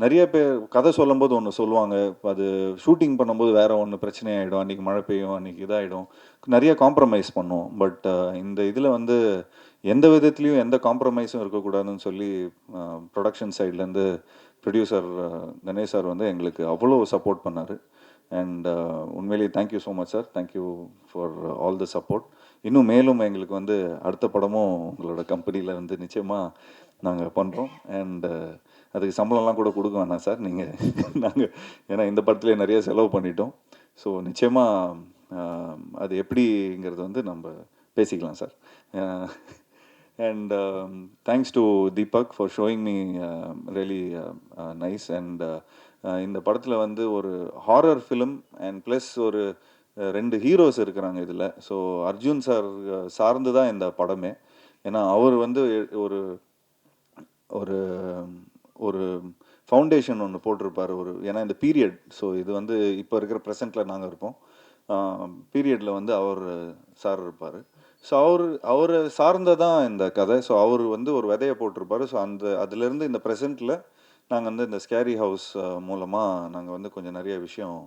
[SPEAKER 7] நிறைய பேர் கதை சொல்லும்போது ஒன்று சொல்லுவாங்க, அது ஷூட்டிங் பண்ணும்போது வேறு ஒன்று பிரச்சனை ஆகிடும், அன்றைக்கி மழை பெய்யும், அன்றைக்கி இதாகிடும், நிறைய காம்ப்ரமைஸ் பண்ணுவோம். பட் இந்த இதில் வந்து எந்த விதத்துலேயும் எந்த காம்ப்ரமைஸும் இருக்கக்கூடாதுன்னு சொல்லி ப்ரொடக்ஷன் சைட்லேருந்து ப்ரொடியூசர் கணேஷ் சார் வந்து எங்களுக்கு அவ்வளோ சப்போர்ட் பண்ணார். அண்ட் உண்மையிலேயே thank you so much sir, thank you for all the support. இன்னும் மேலும் எங்களுக்கு வந்து அடுத்த படமும் உங்களோட கம்பெனியில் வந்து நிச்சயமாக நாங்கள் பண்ணுறோம். அண்ட் அதுக்கு சம்பளம்லாம் கூட கொடுக்க வேணாம் சார், நீங்கள் நாங்கள் ஏன்னா இந்த படத்துலேயே நிறைய செலவு பண்ணிட்டோம். ஸோ நிச்சயமாக அது எப்படிங்கிறது வந்து நம்ம பேசிக்கலாம் sir. And thanks to Deepak for showing me really nice. And இந்த படத்தில் வந்து ஒரு ஹாரர் ஃபிலிம் அண்ட் ப்ளஸ் ஒரு 2 ஹீரோஸ் இருக்கிறாங்க இதில். ஸோ அர்ஜுன் சார் சார்ந்து தான் இந்த படமே. ஏன்னா அவர் வந்து ஒரு ஒரு ஒரு ஃபவுண்டேஷன் ஒன்று போட்டிருப்பார் ஏன்னா இந்த பீரியட். ஸோ இது வந்து இப்போ இருக்கிற ப்ரெசண்ட்டில் நாங்கள் இருப்போம், பீரியடில் வந்து அவர் சார் இருப்பார். ஸோ அவரை சார்ந்ததான் இந்த கதை. ஸோ அவர் வந்து ஒரு விதையை போட்டிருப்பார். ஸோ அதுலேருந்து இந்த ப்ரெசண்ட்டில் நாங்கள் வந்து இந்த ஸ்கேரி ஹவுஸ் மூலமாக நாங்கள் வந்து கொஞ்சம் நிறைய விஷயம்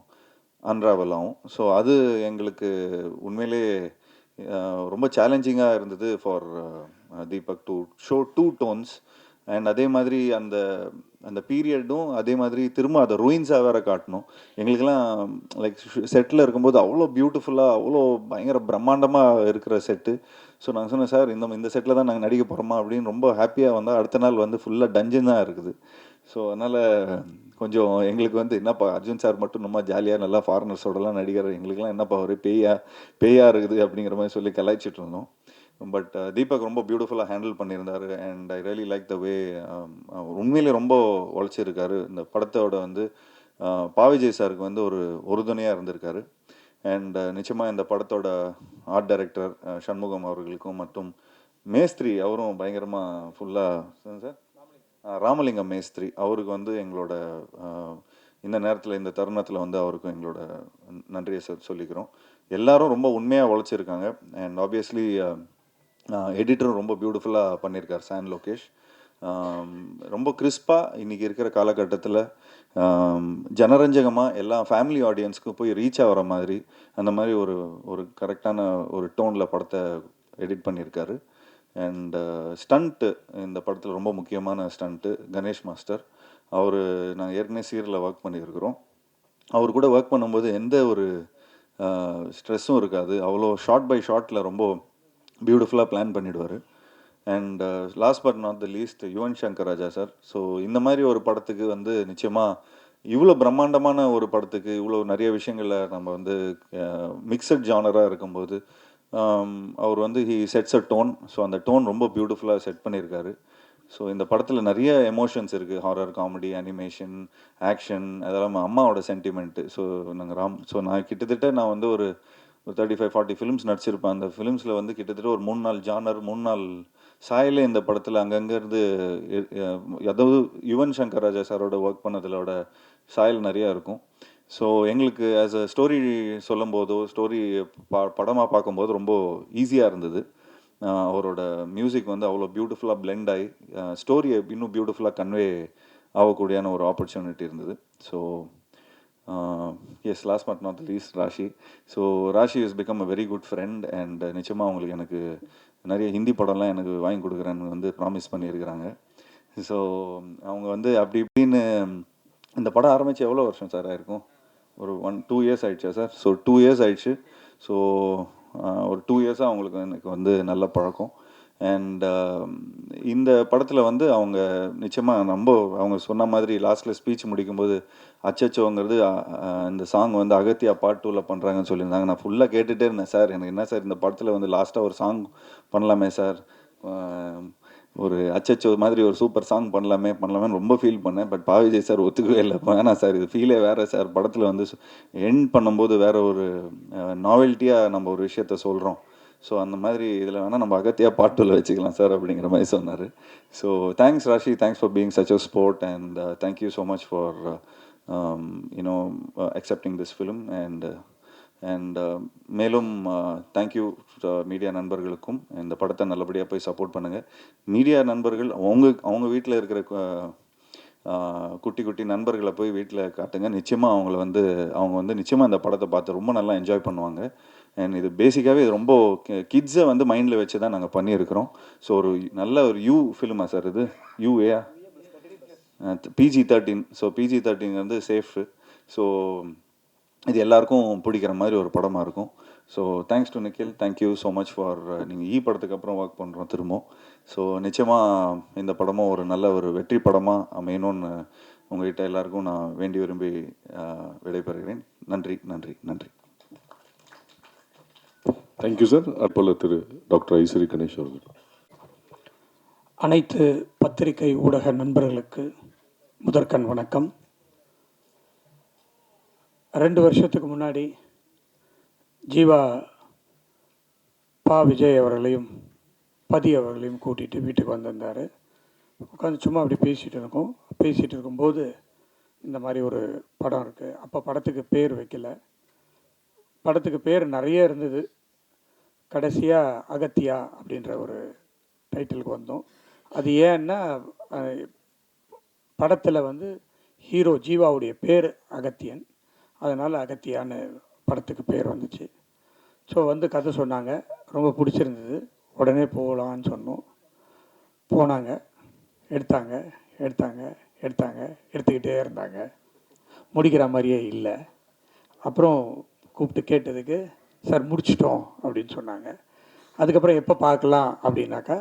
[SPEAKER 7] அன்ராவல் ஆகும். ஸோ அது எங்களுக்கு உண்மையிலே ரொம்ப சேலஞ்சிங்காக இருந்தது for Deepak to show 2 tones. And அதே மாதிரி அந்த பீரியடும் அதே மாதிரி திரும்ப அதை ரூயின்ஸாக வேறு காட்டணும். எங்களுக்கெல்லாம் லைக் செட்டில் இருக்கும்போது அவ்வளோ பியூட்டிஃபுல்லாக அவ்வளோ பயங்கர பிரம்மாண்டமாக இருக்கிற செட்டு. ஸோ நாங்கள் சொன்னேன், சார் இந்த செட்டில் தான் நாங்கள் நடிக்க போகிறோமா அப்படின்னு ரொம்ப ஹாப்பியாக வந்தால் அடுத்த நாள் வந்து ஃபுல்லாக டஞ்சன் தான் இருக்குது. ஸோ அதனால் கொஞ்சம் எங்களுக்கு வந்து என்னப்பா அர்ஜுன் சார் மட்டும் நம்ம ஜாலியாக நல்லா ஃபாரினர்ஸோடலாம் நடிகர், எங்களுக்கெல்லாம் என்னப்பா ஒரு பேயா இருக்குது அப்படிங்கிற மாதிரி சொல்லி கலாய்ச்சிட்டு இருந்தோம். பட் தீபக் ரொம்ப பியூட்டிஃபுல்லாக ஹேண்டில் பண்ணியிருந்தார். And I really like the way உண்மையிலே ரொம்ப உழைச்சிருக்காரு. இந்த படத்தோட வந்து பாவிஜய் சாருக்கு வந்து ஒரு உறுதுணையாக இருந்திருக்காரு. அண்ட் நிச்சயமாக இந்த படத்தோட ஆர்ட் டைரக்டர் சண்முகம் அவர்களுக்கும் மற்றும் மேஸ்திரி அவரும் பயங்கரமாக ஃபுல்லாக சார் ராமலிங்கம் மேஸ்திரி அவருக்கு வந்து எங்களோட இந்த நேரத்தில் இந்த தருணத்தில் வந்து அவருக்கும் எங்களோட நன்றியை சொல்லிக்கிறோம். எல்லாரும் ரொம்ப உண்மையாக உழைச்சிருக்காங்க. அண்ட் ஆப்வியஸ்லி எடிட்டரும் ரொம்ப பியூட்டிஃபுல்லாக பண்ணியிருக்கார் சான் லோகேஷ். ரொம்ப கிறிஸ்பாக இன்றைக்கி இருக்கிற காலகட்டத்தில் ஜனரஞ்சகமாக எல்லா ஃபேமிலி ஆடியன்ஸ்க்கும் போய் ரீச் ஆகிற மாதிரி அந்த மாதிரி ஒரு கரெக்டான ஒரு டோனில் படத்தை எடிட் பண்ணியிருக்காரு. அண்ட் ஸ்டண்ட்டு இந்த படத்தில் ரொம்ப முக்கியமான ஸ்டண்ட்டு கணேஷ் மாஸ்டர். நாங்கள் ஏற்கனவே சீரியலில் ஒர்க் பண்ணியிருக்கிறோம். அவர் கூட ஒர்க் பண்ணும்போது எந்த ஒரு ஸ்ட்ரெஸ்ஸும் இருக்காது. அவ்வளோ ஷார்ட் பை ஷார்ட்டில் ரொம்ப பியூட்டிஃபுல்லாக பிளான் பண்ணிவிடுவார். And last but not the least Yuvan Shankar Raja sir. So இந்த மாதிரி ஒரு படத்துக்கு வந்து நிச்சயமாக இவ்வளோ பிரம்மாண்டமான ஒரு படத்துக்கு இவ்வளோ நிறைய விஷயங்களில் நம்ம வந்து மிக்சட் ஜானராக இருக்கும்போது அவர் வந்து he sets a tone. So அந்த டோன் ரொம்ப பியூட்டிஃபுல்லாக செட் பண்ணியிருக்காரு. ஸோ இந்த படத்தில் நிறைய எமோஷன்ஸ் இருக்குது, ஹாரர், காமெடி, அனிமேஷன், ஆக்ஷன், அதெல்லாம் அம்மாவோட சென்டிமெண்ட்டு. ஸோ நான் கிட்டத்தட்ட நான் வந்து ஒரு 35-40 ஃபிலிம்ஸ் நடிச்சிருப்பேன். அந்த ஃபிலிம்ஸில் வந்து கிட்டத்தட்ட ஒரு 3-4 ஜானர் 3-4 சாயலே இந்த படத்தில் அங்கங்கேருந்து அதாவது யுவன் சங்கர் ராஜா சாரோட ஒர்க் பண்ணதிலோட சாயல் நிறையா இருக்கும். ஸோ எங்களுக்கு ஆஸ் அ ஸ்டோரி சொல்லும்போதோ ஸ்டோரி படமாக பார்க்கும்போது ரொம்ப ஈஸியாக இருந்தது. அவரோட மியூசிக் வந்து அவ்வளோ பியூட்டிஃபுல்லாக பிளெண்ட் ஆகி ஸ்டோரியை இன்னும் பியூட்டிஃபுல்லாக கன்வே ஆகக்கூடியான ஒரு ஆப்பர்ச்சுனிட்டி இருந்தது. So yes, last but not the least Raashi. So Raashi is become a very good friend. And நிச்சயமாக அவங்களுக்கு எனக்கு நிறைய ஹிந்தி படம்லாம் எனக்கு வாங்கி கொடுக்குறேன்னு வந்து ப்ராமிஸ் பண்ணியிருக்கிறாங்க. ஸோ அவங்க வந்து அப்படி இப்படின்னு இந்த படம் ஆரம்பித்து எவ்வளோ வருஷம் சார் ஆயிருக்கும்? ஒரு 1-2 இயர்ஸ் ஆயிடுச்சா சார்? ஸோ 2 இயர்ஸ் ஆயிடுச்சு. ஸோ ஒரு 2 இயர்ஸாக அவங்களுக்கு எனக்கு வந்து நல்ல பழக்கம். அண்ட் இந்த படத்தில் வந்து அவங்க நிச்சயமாக அவங்க சொன்ன மாதிரி லாஸ்ட்டில் ஸ்பீச் முடிக்கும்போது அச்சச்சோங்கிறது இந்த சாங் வந்து அகத்தியா பார்ட் 2ல் பண்ணுறாங்கன்னு சொல்லியிருந்தாங்க. நான் ஃபுல்லாக கேட்டுகிட்டே இருந்தேன். சார் எனக்கு என்ன சார் இந்த படத்தில் வந்து லாஸ்ட்டாக ஒரு சாங் பண்ணலாமே சார், ஒரு அச்சச்சோ மாதிரி ஒரு சூப்பர் சாங் பண்ணலாமேன்னு ரொம்ப ஃபீல் பண்ணேன். பட் பாவிஜய் சார் ஒத்துக்கவே இல்லை. வேணாம் சார், இது ஃபீலே வேறு சார், படத்தில் வந்து எண்ட் பண்ணும்போது வேறு ஒரு நாவல்ட்டியாக நம்ம ஒரு விஷயத்த சொல்கிறோம். ஸோ அந்த மாதிரி இதில் வேணால் நம்ம அகத்தியா பார்ட் 2ல் வச்சுக்கலாம் சார் அப்படிங்கிற மாதிரி சொன்னார். So thanks Raashi, thanks for being such a sport and thank you so much for you know accepting this film and மேலும் தேங்க்யூ மீடியா நண்பர்களுக்கும். இந்த படத்தை நல்லபடியாக போய் சப்போர்ட் பண்ணுங்கள். மீடியா நண்பர்கள் அவங்க வீட்டில் இருக்கிற குட்டி குட்டி நண்பர்களை போய் வீட்டில் காட்டுங்க. நிச்சயமாக அவங்க வந்து நிச்சயமாக இந்த படத்தை பார்த்து ரொம்ப நல்லா என்ஜாய் பண்ணுவாங்க. அண்ட் இது பேசிக்காகவே இது ரொம்ப கிட்ஸை வந்து மைண்டில் வச்சு தான் நாங்கள் பண்ணியிருக்கிறோம். ஸோ ஒரு நல்ல ஒரு யூ ஃபிலிமா சார் இது? யூஏயா? PG-13. ஸோ PG-13 வந்து சேஃபு. ஸோ இது எல்லாருக்கும் பிடிக்கிற மாதிரி ஒரு படமாக இருக்கும். So thanks to Nikhil, thank you so much for நீங்கள் படத்துக்கு அப்புறம் ஒர்க் பண்ணுறோம் திரும்பவும். ஸோ நிச்சயமாக இந்த படமும் ஒரு நல்ல ஒரு வெற்றி படமாக அமையணும்னு உங்கள்கிட்ட எல்லாருக்கும் நான் வேண்டி விரும்பி விடைபெறுகிறேன். நன்றி நன்றி நன்றி.
[SPEAKER 3] Thank you sir. அப்போல திரு டாக்டர் ஐஸ்வரி கணேஷ் அவர்கள்.
[SPEAKER 8] அனைத்து பத்திரிகை ஊடக நண்பர்களுக்கு முதற்கண் வணக்கம். 2 வருஷத்துக்கு முன்னாடி ஜீவா விஜய் அவர்களையும் பதி அவர்களையும் கூட்டிகிட்டு வீட்டுக்கு வந்திருந்தார். உட்காந்து சும்மா அப்படி பேசிகிட்டு இருக்கும்போது இந்த மாதிரி ஒரு படம் இருக்குது. அப்போ படத்துக்கு பேர் வைக்கல, படத்துக்கு பேர் நிறைய இருந்தது. கடைசியாக அகத்தியா அப்படின்ற ஒரு டைட்டிலுக்கு வந்தோம். அது ஏன்னா படத்தில் வந்து ஹீரோ ஜீவாவுடைய பேர் அகத்தியன், அதனால் அகத்தியான்னு படத்துக்கு பேர் வந்துச்சு. ஸோ வந்து கதை சொன்னாங்க, ரொம்ப பிடிச்சிருந்தது, உடனே போகலான்னு சொன்னோம். போனாங்க, எடுத்துக்கிட்டே இருந்தாங்க, முடிக்கிற மாதிரியே இல்லை. அப்புறம் கூப்பிட்டு கேட்டதுக்கு சார் முடிச்சிட்டோம் அப்படின்னு சொன்னாங்க. அதுக்கப்புறம் எப்போ பார்க்கலாம் அப்படின்னாக்கா,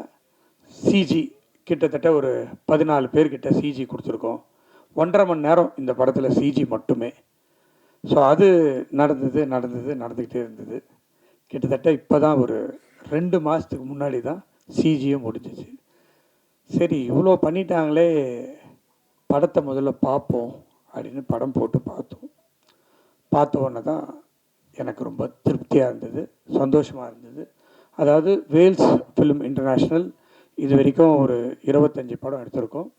[SPEAKER 8] சிஜி கிட்டத்தட்ட ஒரு 14 பேர்கிட்ட சிஜி கொடுத்துருக்கோம். 1.5 மணி நேரம் இந்த படத்தில் சிஜி மட்டுமே. ஸோ அது நடந்துக்கிட்டே இருந்தது. கிட்டத்தட்ட இப்போ தான் ஒரு 2 மாதத்துக்கு முன்னாடி தான் சிஜியும் முடிஞ்சிச்சு. சரி, இவ்வளோ பண்ணிட்டாங்களே, படத்தை முதல்ல பார்ப்போம் அப்படின்னு படம் போட்டு பார்த்த உடனே தான் எனக்கு ரொம்ப திருப்தியாக இருந்தது, சந்தோஷமாக இருந்தது. அதாவது வேல்ஸ் ஃபிலிம் இன்டர்நேஷ்னல் இது வரைக்கும் ஒரு 25 படம் எடுத்திருக்கோம்.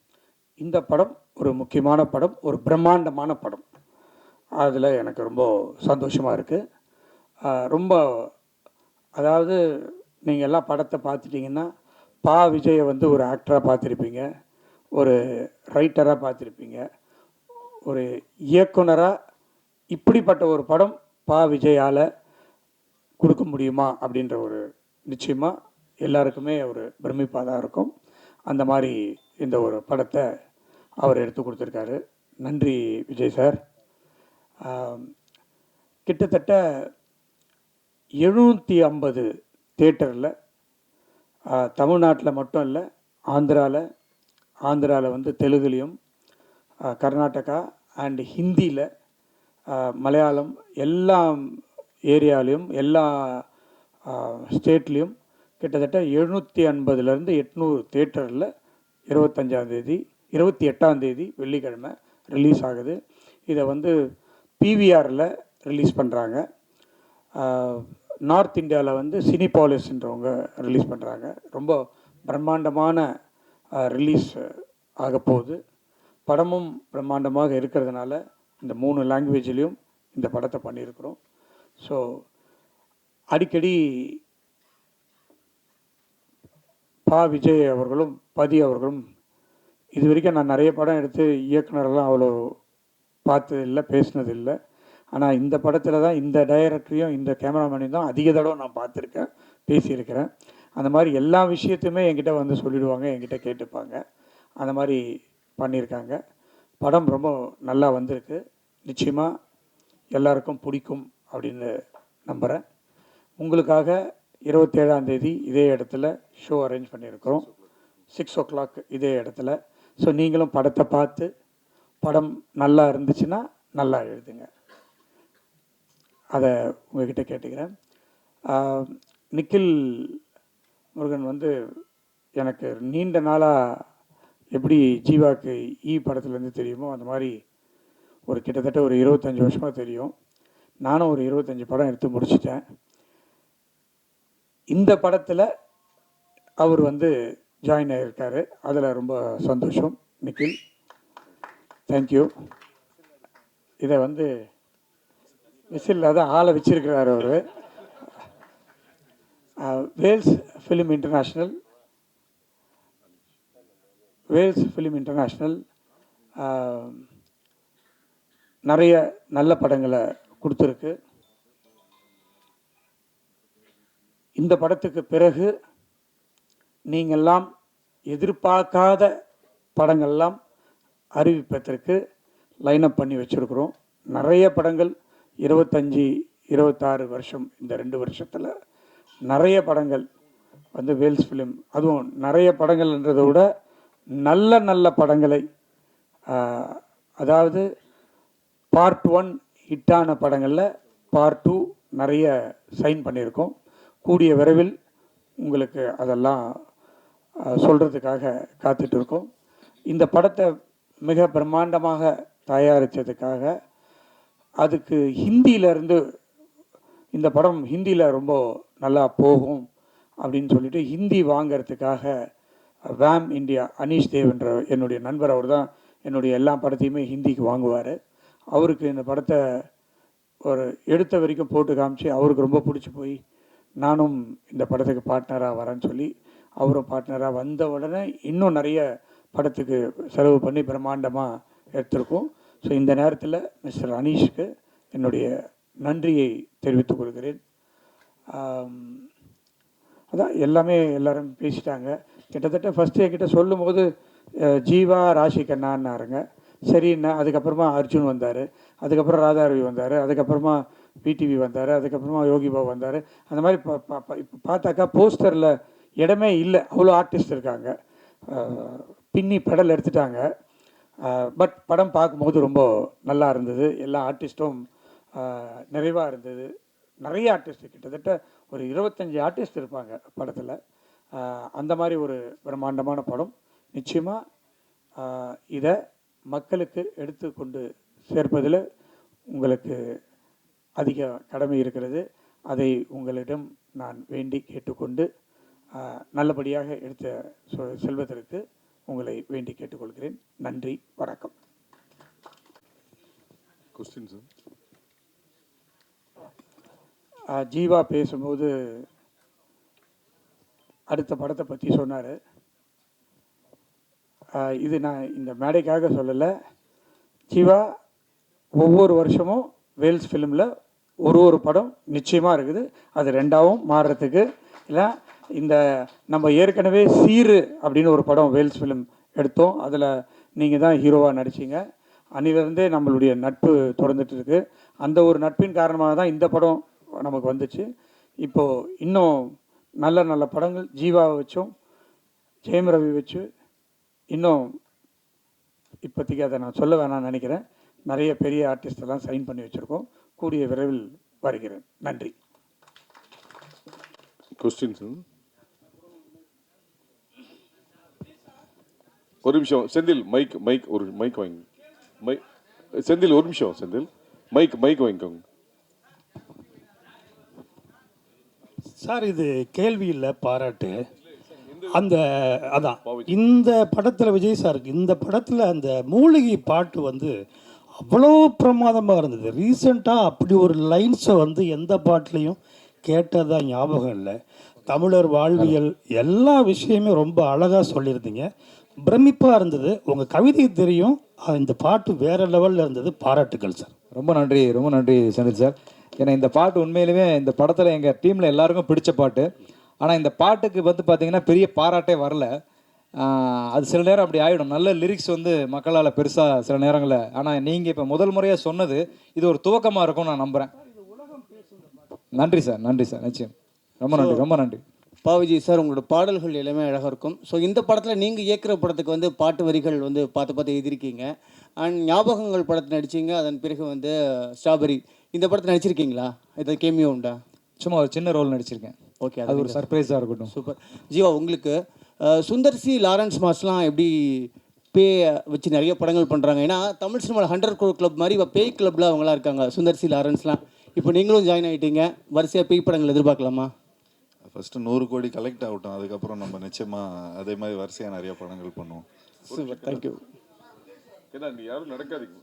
[SPEAKER 8] இந்த படம் ஒரு முக்கியமான படம், ஒரு பிரம்மாண்டமான படம். அதில் எனக்கு ரொம்ப சந்தோஷமாக இருக்குது. ரொம்ப அதாவது நீங்கள் எல்லாம் படத்தை பார்த்துட்டிங்கன்னா விஜயை வந்து ஒரு ஆக்டராக பார்த்துருப்பீங்க, ஒரு ரைட்டராக பார்த்துருப்பீங்க, ஒரு இயக்குனராக. இப்படிப்பட்ட ஒரு படம் விஜயால் கொடுக்க முடியுமா அப்படின்ற ஒரு நிச்சயமாக எல்லாருக்குமே ஒரு பிரமிப்பாக தான் இருக்கும். அந்த மாதிரி இந்த ஒரு படத்தை அவர் எடுத்து கொடுத்துருக்காரு. நன்றி விஜய் சார். கிட்டத்தட்ட 750 தியேட்டரில், தமிழ்நாட்டில் மட்டும் இல்லை, ஆந்திராவில் வந்து தெலுங்குலேயும், கர்நாடகா அண்ட் ஹிந்தியில், மலையாளம், எல்லா ஏரியாலையும், எல்லா ஸ்டேட்லேயும் கிட்டத்தட்ட 750லேருந்து 800 தியேட்டரில் 28ஆம் தேதி வெள்ளிக்கிழமை ரிலீஸ் ஆகுது. இதை வந்து PVRல ரிலீஸ் பண்ணுறாங்க. நார்த் இந்தியாவில் வந்து சினிபாலிஸ்ன்றவங்க ரிலீஸ் பண்ணுறாங்க. ரொம்ப பிரம்மாண்டமான ரிலீஸ் ஆக போகுது. படமும் பிரம்மாண்டமாக இருக்கிறதுனால இந்த 3 லாங்குவேஜ்லேயும் இந்த படத்தை பண்ணியிருக்கிறோம். ஸோ அடிக்கடி விஜய் அவர்களும் பதி அவர்களும் இது வரைக்கும் நான் நிறைய படம் எடுத்து இயக்குனரெல்லாம் அவ்வளோ பார்த்ததில்லை, பேசினதில்லை. ஆனால் இந்த படத்தில் தான் இந்த டைரக்டரையும் இந்த கேமராமேனையும் தான் அதிக தடவை நான் பார்த்துருக்கேன், பேசியிருக்கிறேன். அந்த மாதிரி எல்லா விஷயத்தையுமே என்கிட்ட வந்து சொல்லிவிடுவாங்க, என்கிட்ட கேட்டுப்பாங்க. அந்த மாதிரி பண்ணியிருக்காங்க. படம் ரொம்ப நல்லா வந்திருக்கு. நிச்சயமாக எல்லாருக்கும் பிடிக்கும் அப்படின்னு நம்புகிறேன். உங்களுக்காக 27ஆம் தேதி இதே இடத்துல ஷோ அரேஞ்ச் பண்ணியிருக்கிறோம். 6 o'clock இதே இடத்துல. ஸோ நீங்களும் படத்தை பார்த்து படம் நல்லா இருந்துச்சுன்னா நல்லா எழுதுங்க, அதை உங்ககிட்ட கேட்டுக்கிறேன். நிக்கில் முருகன் வந்து எனக்கு நீண்ட நாளாக எப்படி ஜீவாக்கு படத்துலேருந்து தெரியுமோ அந்த மாதிரி ஒரு கிட்டத்தட்ட ஒரு 25 வருஷமாக தெரியும். நானும் ஒரு 25 படம் எடுத்து முடிச்சிட்டேன். இந்த படத்தில் அவர் வந்து ஜாயின் ஆகியிருக்காரு, அதில் ரொம்ப சந்தோஷம். நிக்கில், தேங்க்யூ. இதை வந்து விசில் தான் ஆளை வச்சிருக்கிறார் அவர். வேல்ஸ் ஃபிலிம் இன்டர்நேஷ்னல் நிறைய நல்ல படங்களை கொடுத்துருக்கு. இந்த படத்துக்கு பிறகு நீங்கள்லாம் எதிர்பார்க்காத படங்கள்லாம் அறிவிப்பதற்கு லைனப் பண்ணி வச்சுருக்குறோம். நிறைய படங்கள் 25, 26 வருஷம், இந்த 2 வருஷத்தில் நிறைய படங்கள் வந்து வேல்ஸ் ஃபிலிம், அதுவும் நிறைய படங்கள்ன்றதை விட நல்ல நல்ல படங்களை, அதாவது பார்ட் 1 ஹிட்டான படங்களில் பார்ட் 2 நிறைய சைன் பண்ணியிருக்கோம். கூடிய விரைவில் உங்களுக்கு அதெல்லாம் சொல்கிறதுக்காக காத்துட்ருக்கோம். இந்த படத்தை மிக பிரம்மாண்டமாக தயாரித்ததுக்காக, அதுக்கு ஹிந்தியிலேருந்து இந்த படம் ஹிந்தியில் ரொம்ப நல்லா போகும் அப்படின்னு சொல்லிட்டு ஹிந்தி வாங்கிறதுக்காக வேம் இந்தியா, அனீஷ் தேவ் என்ற என்னுடைய நண்பர், அவர் தான் என்னுடைய எல்லா படத்தையுமே ஹிந்திக்கு வாங்குவார். அவருக்கு இந்த படத்தை ஒரு எடுத்த வரைக்கும் போட்டு காமிச்சு அவருக்கு ரொம்ப பிடிச்சி போய் நானும் இந்த படத்துக்கு பார்ட்னராக வரேன்னு சொல்லி அவரும் பார்ட்னராக வந்த உடனே இன்னும் நிறைய படத்துக்கு செலவு பண்ணி பிரம்மாண்டமாக எடுத்திருக்கோம். ஸோ இந்த நேரத்தில் மிஸ்டர் அனீஷ்க்கு என்னுடைய நன்றியை தெரிவித்துக் கொள்கிறேன். அதான் எல்லாமே எல்லோரும் பேசிட்டாங்க. கிட்டத்தட்ட ஃபஸ்ட்டு என்கிட்ட சொல்லும்போது ஜீவா ராஷி கண்ணான்னாருங்க. சரிண்ணா. அதுக்கப்புறமா அர்ஜுன் வந்தார், அதுக்கப்புறம் ராதாரவி வந்தார், அதுக்கப்புறமா பிடிவி வந்தார், அதுக்கப்புறமா யோகி பாபு வந்தார். அந்த மாதிரி இப்போ பார்த்தாக்கா போஸ்டரில் இடமே இல்லை, அவ்வளோ ஆர்டிஸ்ட் இருக்காங்க. பின்னி பெடல் எடுத்துட்டாங்க. பட் படம் பார்க்கும்போது ரொம்ப நல்லா இருந்தது. எல்லா ஆர்டிஸ்ட்டும் நிறைவாக இருந்தது. நிறைய ஆர்டிஸ்ட், கிட்டத்தட்ட ஒரு 25 ஆர்டிஸ்ட் இருப்பாங்க படத்தில். அந்த மாதிரி ஒரு பிரம்மாண்டமான படம். நிச்சயமாக இதை மக்களுக்கு எடுத்து கொண்டு சேர்ப்பதில் உங்களுக்கு அதிக கடமை இருக்கிறது. அதை உங்களிடம் நான் வேண்டி கேட்டுக்கொண்டு நல்லபடியாக எடுத்து செல்வதற்கு உங்களை வேண்டி கேட்டுக்கொள்கிறேன். நன்றி, வணக்கம். ஜீவா பேசும்போது அடுத்த படத்தை பற்றி சொன்னார். இது நான் இந்த மேடைக்காக சொல்லலை. ஜீவா ஒவ்வொரு வருஷமும் வேல்ஸ் ஃபிலிமில் ஒரு படம் நிச்சயமாக இருக்குது. அது 2ஆகவும் மாறுறதுக்கு இல்லை. இந்த நம்ம ஏற்கனவே சீரு அப்படின்னு ஒரு படம் வேல்ஸ் ஃபிலிம் எடுத்தோம். அதில் நீங்கள் தான் ஹீரோவாக நடிச்சிங்க. அன்னிலிருந்தே நம்மளுடைய நட்பு தொடர்ந்துட்டு இருக்கு. அந்த ஒரு நட்பின் காரணமாக தான் இந்த படம் நமக்கு வந்துச்சு. இப்போது இன்னும் நல்ல நல்ல படங்கள் ஜீவாவை வச்சும் ஜெயம் ரவி வச்சு இன்னும் இப்போதைக்கு அதை நான் சொல்ல வேணாம்னு நினைக்கிறேன். நிறைய பெரிய ஆர்டிஸ்டெல்லாம் சைன் பண்ணி வச்சுருக்கோம். கூடிய விரைவில் வருகிறேன். நன்றி.
[SPEAKER 3] ஒரு நிமிஷம் செந்தில், மைக் ஒரு மைக் வாங்கி செந்தில் ஒரு நிமிஷம். செந்தில் மைக் வாங்கிக்கோங்க
[SPEAKER 9] சார். இது கேள்வி இல்லை, பாராட்டு. அதான் இந்த படத்தில் விஜய் சாருக்கு இந்த படத்தில் அந்த மூலிகை பாட்டு வந்து அவ்வளோ பிரமாதமாக இருந்தது. ரீசெண்டாக அப்படி ஒரு லைன்ஸை வந்து எந்த பாட்டுலேயும் கேட்டதாக ஞாபகம் இல்லை. தமிழர் வாழ்வியல் எல்லா விஷயமே ரொம்ப அழகாக சொல்லியிருந்தீங்க. பிரமிப்பாக இருந்தது. உங்கள் கவிதை தெரியும், இந்த பாட்டு வேறு லெவலில் இருந்தது. பாராட்டுக்கள் சார்.
[SPEAKER 6] ரொம்ப நன்றி செந்தில் சார். ஏன்னா இந்த பாட்டு உண்மையிலுமே இந்த படத்தில் எங்கள் டீமில் எல்லாருக்கும் பிடிச்ச பாட்டு. ஆனால் இந்த பாட்டுக்கு வந்து பார்த்திங்கன்னா பெரிய பாராட்டே வரல. அது சில நேரம் அப்படி ஆகிடும். நல்ல லிரிக்ஸ் வந்து மக்களால் பெருசாக சில நேரங்களில். ஆனால் நீங்கள் இப்போ முதல் முறையாக சொன்னது இது ஒரு துவக்கமாக இருக்கும்னு நான் நம்புகிறேன். நன்றி சார், நிச்சயம். ரொம்ப நன்றி, ரொம்ப நன்றி.
[SPEAKER 10] பாவிஜி சார், உங்களோட பாடல்கள் எல்லாமே அழகாக இருக்கும். ஸோ இந்த படத்தில் நீங்கள் இயக்குற படத்துக்கு வந்து பாட்டு வரிகள் வந்து பார்த்து எழுதியிருக்கீங்க. அண்ட் ஞாபகங்கள் படத்தில் நடிச்சிங்க. அதன் பிறகு வந்து ஸ்ட்ராபெரி இந்த படத்தில் நடிச்சிருக்கீங்களா? இது கேமியோ உண்டா?
[SPEAKER 6] சும்மா ஒரு சின்ன ரோல் நடிச்சிருக்கேன்.
[SPEAKER 10] ஓகே,
[SPEAKER 6] அது ஒரு சர்ப்ரைஸாக இருக்கட்டும்.
[SPEAKER 10] சூப்பர். ஜீவா, உங்களுக்கு சுந்தர் சி லாரன்ஸ் மாஸ்லாம் எப்படி பேய் வச்சு நிறைய படங்கள் பண்ணுறாங்க? ஏன்னா தமிழ் சினிமாவில் 100 crore கிளப் மாதிரி இப்போ பேய் கிளப்பில் அவங்களாம் இருக்காங்க, சுந்தர் சி லாரன்ஸ்லாம். இப்போ நீங்களும் ஜாயின் ஆகிட்டீங்க, வரிசையாக பேய் படங்கள் எதிர்பார்க்கலாமா?
[SPEAKER 7] ஃபஸ்ட்டு 100 கோடி கலெக்ட் ஆகட்டும், அதுக்கப்புறம் நம்ம நிச்சயமாக அதே மாதிரி வரிசையாக நிறைய படங்கள் பண்ணுவோம்.
[SPEAKER 10] Super, thank you.
[SPEAKER 3] ஏன்னா நீ யாரும் நடக்காதீங்க.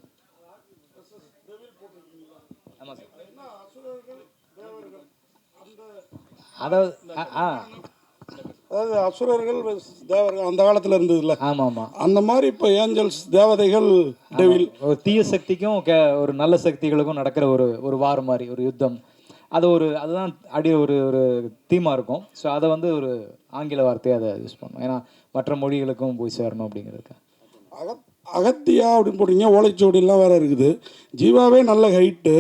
[SPEAKER 6] அதாவது
[SPEAKER 11] அதாவது அசுரர்கள் தேவர்கள் அந்த காலத்தில் இருந்ததுல்ல.
[SPEAKER 6] ஆமாம் ஆமாம்.
[SPEAKER 11] அந்த மாதிரி இப்போ ஏஞ்சல்ஸ் தேவதைகள் டெவில்.
[SPEAKER 6] ஒரு தீய சக்திக்கும் ஒரு நல்ல சக்திகளுக்கும் நடக்கிற ஒரு வார் மாதிரி ஒரு யுத்தம். அதுதான் ஒரு தீமாக இருக்கும். ஸோ அதை வந்து ஒரு ஆங்கில வார்த்தையை அதை யூஸ் பண்ணணும், ஏன்னா மற்ற மொழிகளுக்கும் போய் சேரணும் அப்படிங்கிறதுக்கு.
[SPEAKER 11] அகத்தியா அப்படின்னு போட்டிங்க, ஓலைச்சுவடிலாம் வேறு இருக்குது. ஜீவாவே நல்ல ஹைட்டு,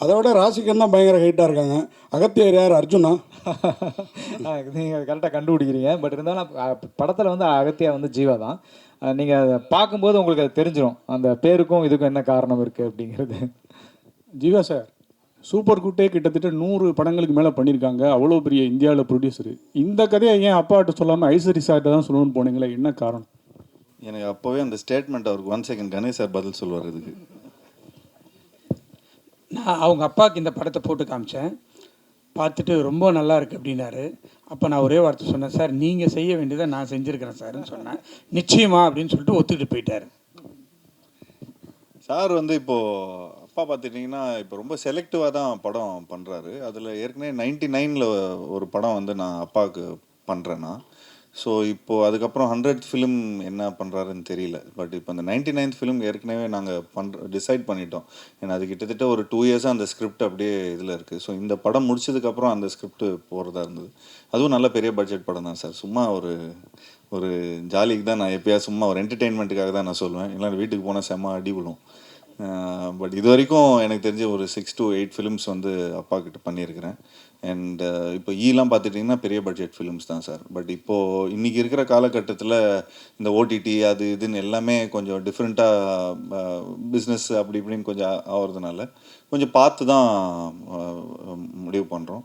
[SPEAKER 11] அதை விட ராசிகன் தான் பயங்கர ஹைட்டாக இருக்காங்க. அகத்தியர் யார்? அர்ஜுனா?
[SPEAKER 6] நீங்கள் கரெக்டாக கண்டுபிடிக்கிறீங்க. பட் இருந்தாலும் படத்தில் வந்து அகத்தியா வந்து ஜீவா தான். நீங்கள் பார்க்கும்போது உங்களுக்கு அது தெரிஞ்சிடும், அந்த பேருக்கும் இதுக்கும் என்ன காரணம் இருக்குது அப்படிங்கிறது.
[SPEAKER 11] ஜீவா சார் சூப்பர் குட்டே கிட்டத்தட்ட 100 படங்களுக்கு மேலே பண்ணியிருக்காங்க. அவ்வளோ பெரிய இந்தியாவில் ப்ரொடியூசரு. இந்த கதையை ஏன் அப்பாட்ட சொல்லாமல் ஐஸ்வரி சார்கிட்ட தான் சொல்லணும்னு போனீங்களே, என்ன காரணம்?
[SPEAKER 7] எனக்கு அப்போவே அந்த ஸ்டேட்மெண்ட் அவருக்கு 1 செகண்ட் கணேஷ் சார் பதில் சொல்லுவார் இதுக்கு.
[SPEAKER 8] நான் அவங்க அப்பாவுக்கு இந்த படத்தை போட்டு காமிச்சேன், பார்த்துட்டு ரொம்ப நல்லா இருக்குது அப்படின்னாரு. அப்போ நான் ஒரே வார்த்தை சொன்னேன், சார் நீங்கள் செய்ய வேண்டியதை நான் செஞ்சுருக்கிறேன் சார்ன்னு சொன்னேன். நிச்சயமா அப்படின்னு சொல்லிட்டு ஒத்துக்கிட்டு போயிட்டார்.
[SPEAKER 7] சார் வந்து இப்போது அப்பா பார்த்துட்டிங்கன்னா இப்போ ரொம்ப செலக்டிவாக தான் படம் பண்ணுறாரு. அதில் ஏற்கனவே 99ல் ஒரு படம் வந்து நான் அப்பாவுக்கு பண்ணுறேன்னா, ஸோ இப்போது அதுக்கப்புறம் 100th ஃபிலிம் என்ன பண்ணுறாருன்னு தெரியல. பட் இப்போ அந்த 99th ஃபிலிம் ஏற்கனவே நாங்கள் டிசைட் பண்ணிட்டோம். ஏன்னா அது கிட்டத்தட்ட ஒரு 2 இயர்ஸாக அந்த ஸ்கிரிப்ட் அப்படியே இதில் இருக்குது. ஸோ இந்த படம் முடிச்சதுக்கப்புறம் அந்த ஸ்கிரிப்ட் போகிறதா இருந்தது. அதுவும் நல்ல பெரிய பட்ஜெட் படம் தான் சார். சும்மா ஒரு ஜாலிக்கு தான், நான் எப்போயா சும்மா ஒரு என்டர்டெயின்மெண்ட்டுக்காக தான் நான் சொல்லுவேன். இல்லைன்னா வீட்டுக்கு போனால் செம்ம அடி விழும். பட் இது வரைக்கும் எனக்கு தெரிஞ்ச ஒரு 6 to 8 ஃபிலிம்ஸ் வந்து அப்பா கிட்ட பண்ணியிருக்கிறேன். அண்ட் இப்போ ஈலாம் பார்த்துட்டிங்கன்னா பெரிய பட்ஜெட் ஃபிலிம்ஸ் தான் சார். பட் இப்போது இன்றைக்கி இருக்கிற காலகட்டத்தில் இந்த ஓடிடி அது இதுன்னு எல்லாமே கொஞ்சம் டிஃப்ரெண்ட்டாக பிஸ்னஸ் அப்படி இப்படின்னு கொஞ்சம் ஆகிறதுனால கொஞ்சம் பார்த்து தான் முடிவு பண்ணுறோம்.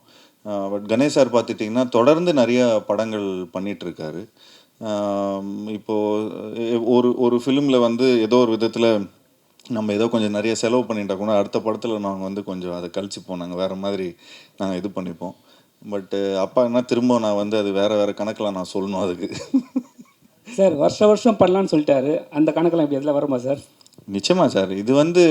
[SPEAKER 7] பட் கணேஷ் சார் பார்த்துட்டிங்கன்னா தொடர்ந்து நிறைய படங்கள் பண்ணிகிட்ருக்காரு. இப்போது ஒரு ஃபிலிமில் வந்து ஏதோ ஒரு விதத்தில் நம்ம ஏதோ கொஞ்சம் நிறைய செலவு பண்ணிட்டா கூட அடுத்த படத்தில் நாங்கள் வந்து கொஞ்சம் அதை கழிச்சுப்போம், நாங்கள் வேறு மாதிரி நாங்கள் இது பண்ணிப்போம். பட்டு அப்பா என்ன திரும்ப நான் வந்து அது வேறு கணக்கில் நான் சொல்லணும் அதுக்கு.
[SPEAKER 12] சார் வருஷம் பண்ணலான்னு சொல்லிட்டாரு, அந்த கணக்கெல்லாம் இப்படி எதில் வருமா சார்?
[SPEAKER 7] நிச்சயமாக சார். இது வந்து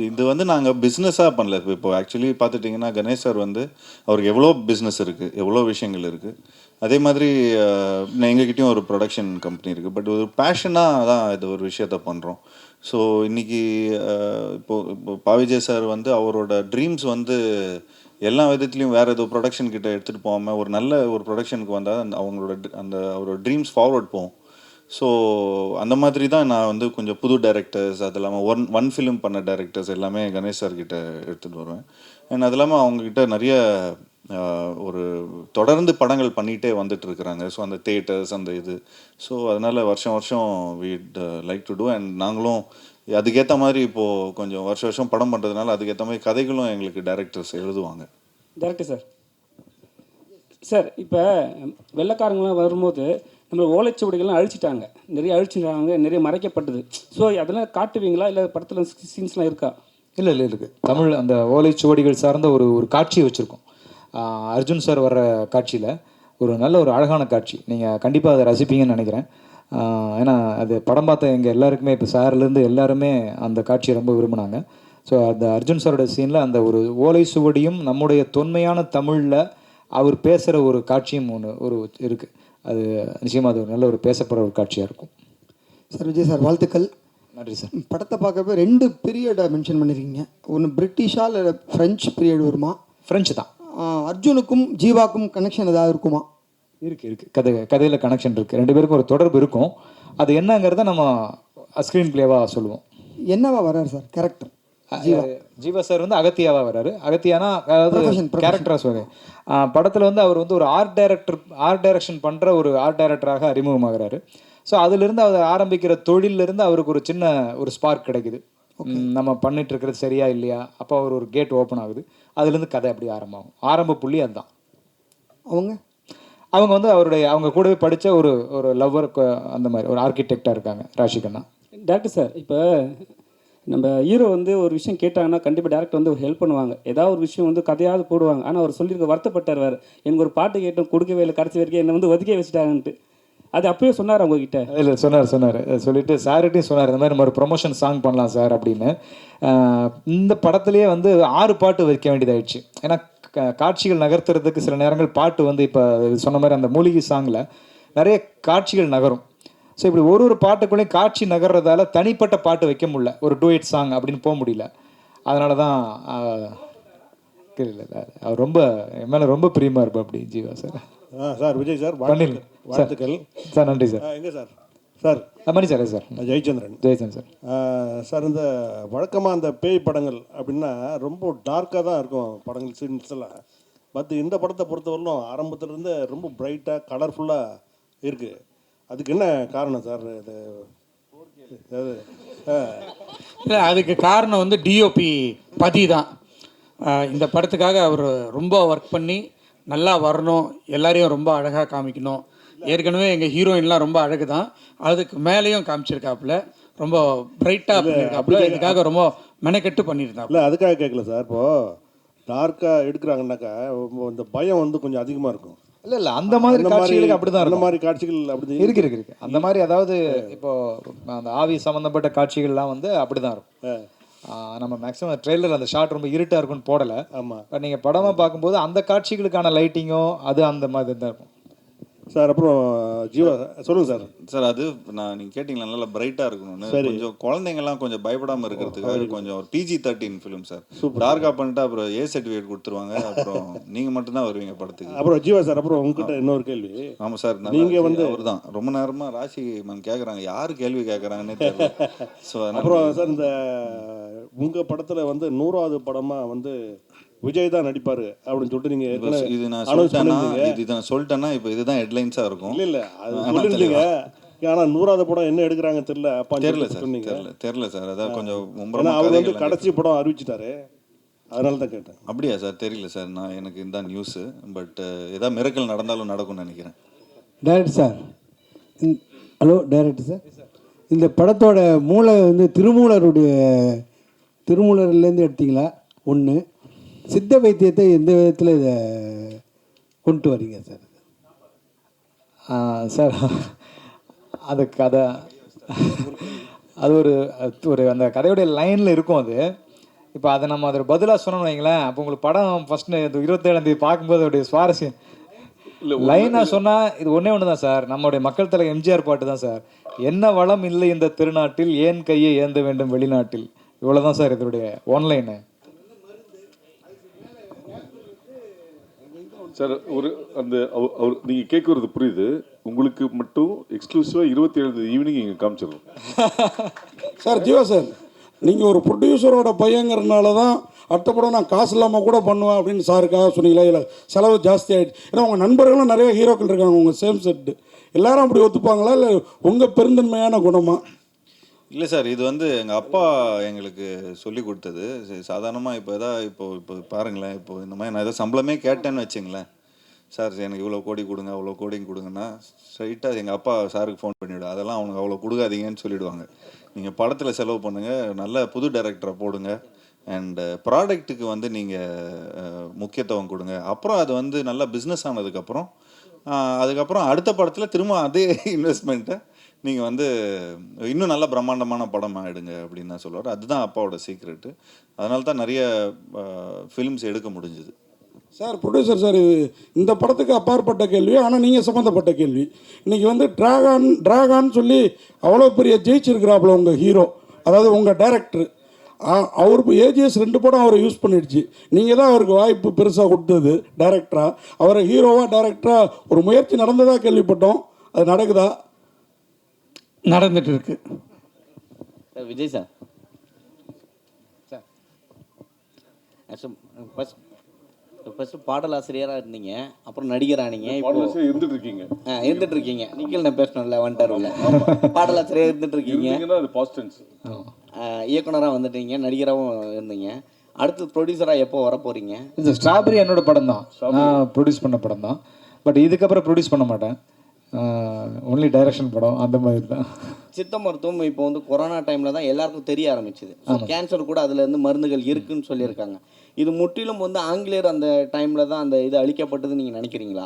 [SPEAKER 7] இது வந்து நாங்கள் பிஸ்னஸாக பண்ணல. இப்போ ஆக்சுவலி பார்த்துட்டிங்கன்னா கணேஷ் சார் வந்து அவருக்கு எவ்வளோ பிஸ்னஸ் இருக்குது, எவ்வளோ விஷயங்கள் இருக்குது. அதே மாதிரி எங்ககிட்டயும் ஒரு ப்ரொடக்ஷன் கம்பெனி இருக்குது. பட் ஒரு பேஷனாக தான் இது ஒரு விஷயத்த பண்ணுறோம். ஸோ இன்றைக்கி இப்போ பாவிஜய் சார் வந்து அவரோட ட்ரீம்ஸ் வந்து எல்லா விதத்துலேயும் வேறு ஏதோ ப்ரொடக்ஷன் கிட்ட எடுத்துகிட்டு போகாமல் ஒரு நல்ல ஒரு ப்ரொடக்ஷனுக்கு வந்தால் அவரோட ட்ரீம்ஸ் ஃபார்வர்ட் போகும். ஸோ அந்த மாதிரி தான் நான் வந்து கொஞ்சம் புது டைரக்டர்ஸ், அது இல்லாமல் ஒன் ஃபிலிம் பண்ண டைரக்டர்ஸ் எல்லாமே கணேஷ் சார்கிட்ட எடுத்துகிட்டு வருவேன். அண்ட் அது இல்லாமல் அவங்கக்கிட்ட நிறைய ஒரு தொடர்ந்து படங்கள் பண்ணிகிட்டே வந்துட்டு இருக்கிறாங்க. ஸோ அந்த தியேட்டர்ஸ் அந்த இது, ஸோ அதனால் வருஷம் வீட் லைக் டு டூ. அண்ட் நாங்களும் அதுக்கேற்ற மாதிரி இப்போது கொஞ்சம் வருஷம் படம் பண்ணுறதுனால அதுக்கேற்ற மாதிரி கதைகளும் எங்களுக்கு டைரக்டர்ஸ் எழுதுவாங்க.
[SPEAKER 12] டேரக்டர் சார், சார் இப்போ வெள்ளைக்காரங்களாம் வரும்போது நம்ம ஓலைச்சுவடிகள்லாம் அழிச்சிட்டாங்க, நிறைய மறைக்கப்பட்டது. ஸோ அதெல்லாம் காட்டுவீங்களா, இல்லை படத்தில் சீன்ஸ்லாம் இருக்கா?
[SPEAKER 6] இல்லை இருக்குது. தமிழ் அந்த ஓலைச்சுவடிகள் சார்ந்த ஒரு காட்சியை வச்சுருக்கோம். அர்ஜுன் சார் வர்ற காட்சியில் ஒரு நல்ல ஒரு அழகான காட்சி, நீங்கள் கண்டிப்பாக அதை ரசிப்பீங்கன்னு நினைக்கிறேன். ஏன்னா அது படம் பார்த்த எங்கள் எல்லாருக்குமே, இப்போ சார்லேருந்து எல்லாருமே அந்த காட்சியை ரொம்ப விரும்பினாங்க. ஸோ அந்த அர்ஜுன் சாரோட சீனில் அந்த ஒரு ஓலை சுவடியும் நம்முடைய தொன்மையான தமிழில் அவர் பேசுகிற ஒரு காட்சியும் ஒரு இருக்குது. அது நிச்சயமாக அது ஒரு நல்ல ஒரு பேசப்படுற ஒரு காட்சியாக இருக்கும்.
[SPEAKER 13] சார் விஜய் சார் வாழ்த்துக்கள்.
[SPEAKER 6] நன்றி சார்.
[SPEAKER 13] படத்தை பார்க்கப்ப 2 பீரியடை மென்ஷன் பண்ணியிருக்கீங்க. ஒன்று பிரிட்டிஷா இல்லை ஃப்ரெஞ்சு பீரியட் வருமா?
[SPEAKER 6] ஃப்ரெஞ்சு தான்.
[SPEAKER 13] அர்ஜுனுக்கும் ஜீவாக்கும் கனெக்ஷன் ஏதாவது இருக்குமா?
[SPEAKER 6] இருக்குது. கதையில் கனெக்ஷன் இருக்குது. 2 பேருக்கும் ஒரு தொடர்பு இருக்கும். அது என்னங்கிறத நம்ம ஸ்க்ரீன் பிளேவாக சொல்லுவோம்.
[SPEAKER 13] என்னவா வர்றாரு சார் கேரக்டர்?
[SPEAKER 6] ஜீவா சார் வந்து அகத்தியாவா வர்றாரு. அகத்தியானா அதாவது கேரக்டராக சொல்கிறேன். படத்தில் வந்து அவர் வந்து ஒரு ஆர்ட் டைரக்ஷன் பண்ணுற ஒரு ஆர்ட் டைரக்டராக அறிமுகமாகிறாரு. ஸோ அதிலிருந்து அவர் ஆரம்பிக்கிற தொழிலிருந்து அவருக்கு ஒரு சின்ன ஒரு ஸ்பார்க் கிடைக்குது. நம்ம பண்ணிட்டு இருக்கிறது சரியா இல்லையா, அப்போ அவர் ஒரு கேட் ஓப்பன் ஆகுது. அதுலேருந்து கதை அப்படி ஆரம்பமாகும். ஆரம்ப புள்ளி அதுதான். அவங்க வந்து அவங்க கூடவே படித்த ஒரு லவ்வர், அந்த மாதிரி ஒரு ஆர்கிடெக்டாக இருக்காங்க ராஷிகண்ணா.
[SPEAKER 12] டேரக்டர் சார், இப்போ நம்ம ஹீரோ வந்து ஒரு விஷயம் கேட்டாங்கன்னா கண்டிப்பாக டேரக்டர் வந்து ஹெல்ப் பண்ணுவாங்க. ஏதாவது ஒரு விஷயம் வந்து கதையாவது போடுவாங்க. ஆனால் அவர் சொல்லியிருக்க வருத்தப்பட்டார் வேறு, எனக்கு ஒரு பாட்டு கேட்டோம் கொடுக்கவே இல்லை, கடைசி வரைக்கும் என்னை வந்து ஒதுக்கே வச்சுட்டாங்கன்ட்டு. அது அப்பயே சொன்னார் அவங்ககிட்ட? இல்லை, சொன்னார் சொல்லிட்டு சார்கிட்டையும் சொன்னார், இந்த மாதிரி நம்ம ஒரு ப்ரொமோஷன் சாங் பண்ணலாம் சார் அப்படின்னு. இந்த படத்துலேயே வந்து 6 பாட்டு வைக்க வேண்டியதாகிடுச்சு. ஏன்னா காட்சிகள் நகர்த்துறதுக்கு சில நேரங்கள் பாட்டு வந்து இப்போ சொன்ன மாதிரி அந்த மூலிகை சாங்கில் நிறைய காட்சிகள் நகரும். ஸோ இப்படி ஒரு பாட்டுக்குள்ளேயும் காட்சி நகர்றதால தனிப்பட்ட பாட்டு வைக்க முடியல, ஒரு டூயட் சாங் அப்படின்னு போக முடியல. அதனால தான் இல்லை அவர் ரொம்ப என் மேலே ரொம்ப பிரியமாக இருப்பேன் அப்படி Jiiva sir.
[SPEAKER 14] Sir Vijay sir
[SPEAKER 6] வாழ்த்துக்கள் சார். நன்றி சார்.
[SPEAKER 14] எங்கே sir? Sir
[SPEAKER 6] Mani sir. Sir Jayachandran sir.
[SPEAKER 14] Sir இந்த வழக்கமாக அந்த பேய் படங்கள் அப்படின்னா ரொம்ப டார்க்காக தான் இருக்கும் படங்கள், சீன்ஸ் எல்லாம். பட் இந்த படத்தை பொறுத்தவரையிலும் ஆரம்பத்துலேருந்து ரொம்ப பிரைட்டாக கலர்ஃபுல்லாக இருக்குது. அதுக்கு என்ன காரணம் சார்?
[SPEAKER 8] இல்லை, அதுக்கு காரணம் வந்து டிஓபி பதி தான். இந்த படத்துக்காக அவர் ரொம்ப ஒர்க் பண்ணி நல்லா வரணும், எல்லாரையும் ரொம்ப அழகாக காமிக்கணும். ஏற்கனவே எங்கள் ஹீரோயின்லாம் ரொம்ப அழகு தான், அதுக்கு மேலேயும் காமிச்சிருக்காப்புல, ரொம்ப பிரைட்டாக பண்ணியிருக்காப்புல. இதுக்காக ரொம்ப மெனக்கெட்டு பண்ணியிருந்தாப்புல.
[SPEAKER 14] இல்லை, அதுக்காக கேட்கல சார். இப்போது டார்க்காக எடுக்கிறாங்கன்னாக்கா இந்த பயம் வந்து கொஞ்சம் அதிகமாக இருக்கும்.
[SPEAKER 6] இல்லை அந்த மாதிரி காட்சிகளுக்கு அப்படிதான் இருக்கும்.
[SPEAKER 14] அந்த மாதிரி காட்சிகள் அப்படி
[SPEAKER 6] இருக்கு. அந்த மாதிரி அதாவது இப்போ அந்த ஆவி சம்மந்தப்பட்ட காட்சிகள்லாம் வந்து அப்படிதான் இருக்கும். நம்ம மேக்ஸிமம் ட்ரெய்லர் அந்த ஷாட் ரொம்ப இருட்டாக இருக்குன்னு போடலை.
[SPEAKER 14] ஆமாம்,
[SPEAKER 6] நீங்கள் படமாக பார்க்கும்போது அந்த காட்சிகளுக்கான லைட்டிங்கோ அது அந்த மாதிரி தான் இருக்கும்
[SPEAKER 14] சார். அப்புறம் ஜீவா சொல்லுங்கள் சார்.
[SPEAKER 7] சார் அது நீங்கள் கேட்டிங்களா நல்லா பிரைட்டாக இருக்கணும்னு, கொஞ்சம் குழந்தைங்கள்லாம் கொஞ்சம் பயப்படாமல் இருக்கிறதுக்காக கொஞ்சம் ஒரு PG-13 ஃபிலிம் சார். டார்க்காக பண்ணிட்டு அப்புறம் A சர்டிஃபிகேட் கொடுத்துருவாங்க, அப்புறம் நீங்கள் மட்டும்தான் வருவீங்க படத்துக்கு.
[SPEAKER 14] அப்புறம் ஜீவா சார், அப்புறம் உங்ககிட்ட இன்னொரு கேள்வி.
[SPEAKER 7] ஆமாம் சார்,
[SPEAKER 14] நீங்கள் வந்து
[SPEAKER 7] அவர் தான் ரொம்ப நேரமாக ராசி மேம் கேட்குறாங்க, யார் கேள்வி கேட்குறாங்கன்னே தெரியல. ஸோ
[SPEAKER 14] அப்புறம் சார் இந்த உங்கள் படத்தில் வந்து 100வது படமாக வந்து விஜய் தான் நடிப்பார் அப்படின்னு சொல்லிட்டு நீங்கள்
[SPEAKER 7] இது நான் சொல்லிட்டேன்னா இப்போ இதுதான் ஹெட்லைன்ஸாக இருக்கும்.
[SPEAKER 14] இல்லை அது சொல்லிருந்தீங்க. ஆனால் 100வது படம் என்ன எடுக்கிறாங்க தெரியல
[SPEAKER 7] தெரியல சார். அதான் கொஞ்சம்
[SPEAKER 14] அவர் வந்து கடைசி படம் அறிவிச்சிட்டாரு, அதனால தான் கேட்டேன்.
[SPEAKER 7] அப்படியா சார்? தெரியல சார், நான் எனக்கு இதுதான் நியூஸு. பட் ஏதாவது மிரக்கல் நடந்தாலும் நடக்கும்னு நினைக்கிறேன்.
[SPEAKER 13] Director sir, hello director sir, இந்த படத்தோட மூளை வந்து திருமூலர்லேருந்து எடுத்தீங்களா? ஒன்று, சித்த வைத்தியத்தை எந்த விதத்தில் இதை கொண்டு வரீங்க சார்?
[SPEAKER 6] சார் அது கதை அது ஒரு அந்த கதையுடைய லைனில் இருக்கும். அது இப்போ அதை நம்ம அதில் பதிலாக சொன்னோம்னு வைங்களேன், அப்போ உங்களுக்கு படம் ஃபஸ்ட்டு 27ஆம் தேதி பார்க்கும்போது அதோடைய சுவாரஸ்யம் லைனாக சொன்னால் இது ஒன்று தான் சார். நம்மளுடைய மக்கள் தலை எம்ஜிஆர் பாட்டு தான் சார். என்ன வளம் இல்லை இந்த திருநாட்டில், ஏன் கையை ஏந்த வேண்டும் வெளிநாட்டில். இவ்வளோதான் சார் இதோடைய ஒன்லைனு.
[SPEAKER 3] சார் அவர் நீங்கள் கேட்குறது புரியுது. உங்களுக்கு மட்டும் எக்ஸ்க்ளூசிவாக 27 ஈவினிங் இங்கே காமிச்சிடணும்
[SPEAKER 15] சார். ஜீவா சார், நீங்கள் ஒரு ப்ரொடியூசரோட பையங்கிறதுனால தான் அடுத்த படம் நான் காசு இல்லாமல் கூட பண்ணுவேன் அப்படின்னு சாருக்காக சொன்னீங்களா? இல்லை செலவு ஜாஸ்தி ஆகிடுச்சு? ஏன்னா உங்கள் நண்பர்களும் நிறைய ஹீரோக்கள் இருக்காங்க உங்கள் சேம் செட்டு, எல்லாரும் அப்படி ஒத்துப்பாங்களா? இல்லை உங்கள் பெருந்தன்மையான குணமா?
[SPEAKER 7] இல்லை சார், இது வந்து எங்கள் அப்பா எங்களுக்கு சொல்லி கொடுத்தது. சாதாரணமாக இப்போ பாருங்களேன், இப்போ இந்த மாதிரி நான் ஏதோ சம்பளமே கேட்டேன்னு வச்சுங்களேன், சார் எனக்கு இவ்வளோ கோடி கொடுங்க அவ்வளோ கோடிங்க கொடுங்கன்னா ஸ்ட்ரைட்டாக எங்கள் அப்பா சாருக்கு ஃபோன் பண்ணிவிடும். அதெல்லாம் அவனுக்கு அவ்வளோ கொடுக்காதீங்கன்னு சொல்லிவிடுவாங்க. நீங்கள் படத்தில் செலவு பண்ணுங்கள், நல்ல புது டைரக்டரை போடுங்க, அண்டு ப்ராடக்ட்டுக்கு வந்து நீங்கள் முக்கியத்துவம் கொடுங்க. அப்புறம் அது வந்து நல்லா பிஸ்னஸ் ஆனதுக்கப்புறம் அதுக்கப்புறம் அடுத்த படத்தில் திரும்ப அதே இன்வெஸ்ட்மெண்ட்டை நீங்கள் வந்து இன்னும் நல்ல பிரம்மாண்டமான படம் ஆகிடுங்க அப்படின்னு தான் சொல்லுவார். அதுதான் அப்பாவோட சீக்ரெட்டு. அதனால தான் நிறைய ஃபிலிம்ஸ் எடுக்க முடிஞ்சுது.
[SPEAKER 15] சார் ப்ரொடியூசர் சார், இது இந்த படத்துக்கு அப்பாற்பட்ட கேள்வி, ஆனால் நீங்கள் சம்மந்தப்பட்ட கேள்வி. இன்றைக்கி வந்து ட்ராகான்னு சொல்லி அவ்வளோ பெரிய ஜெயிச்சிருக்கிறாப்புல உங்கள் ஹீரோ, அதாவது உங்கள் டைரக்டர். அவருக்கு ஏஜிஎஸ் 2 படம் அவரை யூஸ் பண்ணிடுச்சு. நீங்கள் தான் அவருக்கு வாய்ப்பு பெருசாக கொடுத்தது டைரக்டராக. அவரை ஹீரோவாக டைரக்டராக ஒரு முயற்சி நடந்ததாக கேள்விப்பட்டோம், அது நடக்குதா?
[SPEAKER 8] நடந்துட்டு இருக்கு.
[SPEAKER 4] விஜய் சார்,
[SPEAKER 16] ஃபஸ்ட்டு பாடலாசிரியராக இருந்தீங்க, அப்புறம் நடிகரானீங்க, இப்போ
[SPEAKER 3] இருந்துட்டு இருக்கீங்க.
[SPEAKER 16] இருந்துட்டு இருக்கீங்க. நிக்கல் நான் பேசணும்ல வந்துட்டாருல, பாடலாசிரியர் இருந்துட்டு இருக்கீங்க, இயக்குனராக வந்துட்டீங்க, நடிகராகவும் இருந்தீங்க. அடுத்து ப்ரொடியூசராக எப்போ வர போகிறீங்க?
[SPEAKER 6] இந்த ஸ்ட்ராபெரி என்னோட படம் தான், நான் ப்ரொடியூஸ் பண்ண படம் தான். பட் இதுக்கப்புறம் ப்ரொடியூஸ் பண்ண மாட்டேன், ஒன்லி டைரக்ஷன் படம் அந்த மாதிரி தான்.
[SPEAKER 16] சித்த மருத்துவம் இப்போ வந்து கொரோனா டைமில் தான் எல்லாருக்கும் தெரிய ஆரம்பிச்சுது. கேன்சர் கூட அதுலேருந்து மருந்துகள் இருக்குதுன்னு சொல்லியிருக்காங்க. இது முற்றிலும் வந்து ஆங்கிலேயர் அந்த டைமில் தான் அந்த இது அழிக்கப்பட்டதுன்னு நீங்கள் நினைக்கிறீங்களா?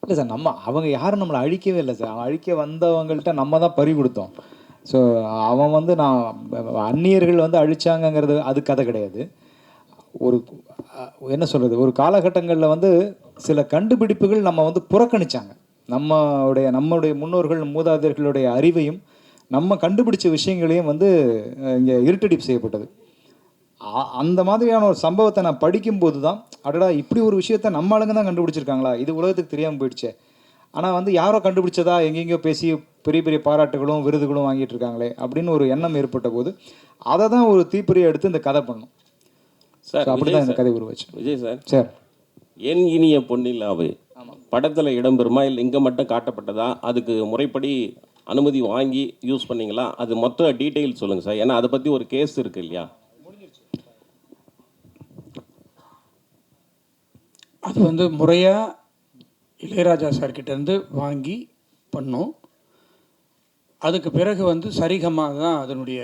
[SPEAKER 6] இல்லை சார், அவங்க யாரும் நம்மளை அழிக்கவே இல்லை சார். அழிக்க வந்தவங்கள்ட்ட நம்ம தான் பறி கொடுத்தோம். ஸோ அவன் வந்து அந்நியர்கள் வந்து அழிச்சாங்கங்கிறது அது கதை கிடையாது. ஒரு என்ன சொல்கிறது, ஒரு காலகட்டங்களில் வந்து சில கண்டுபிடிப்புகள் நம்ம வந்து புறக்கணித்தாங்க. நம்மளுடைய முன்னோர்கள் மூதாதையர்களுடைய அறிவையும் நம்ம கண்டுபிடிச்ச விஷயங்களையும் வந்து இங்கே இருட்டடிப்பு செய்யப்பட்டது. அந்த மாதிரியான ஒரு சம்பவத்தை நான் படிக்கும்போது தான், அடடா இப்படி ஒரு விஷயத்த நம்ம ஆளுங்க தான் கண்டுபிடிச்சிருக்காங்களா, இது உலகத்துக்கு தெரியாமல் போயிடுச்சே. ஆனால் வந்து யாரோ கண்டுபிடிச்சதா எங்கெங்கேயோ பேசி பெரிய பெரிய பாராட்டுகளும் விருதுகளும் வாங்கிட்டு இருக்காங்களே அப்படின்னு ஒரு எண்ணம் ஏற்பட்ட போது அதை தான் ஒரு தீப்பொறியை எடுத்து இந்த கதை பண்ணும் சார். அப்படிதான் இந்த கதை உருவாச்சு.
[SPEAKER 17] விஜய் சார்,
[SPEAKER 6] சார்
[SPEAKER 17] என் இனிய பொன்னிலாவு படத்தில் இடம்பெறுமா, இல்லை இங்கே மட்டும் காட்டப்பட்டதா, அதுக்கு முறைப்படி அனுமதி வாங்கி யூஸ் பண்ணீங்களா, அது மொத்த டீட்டெயில் சொல்லுங்கள் சார். ஏன்னா அதை பற்றி ஒரு கேஸ் இருக்கு இல்லையா?
[SPEAKER 8] அது வந்து முறையாக இளையராஜா சார்கிட்டேருந்து வாங்கி பண்ணோம். அதுக்கு பிறகு வந்து சரிகமாக தான் அதனுடைய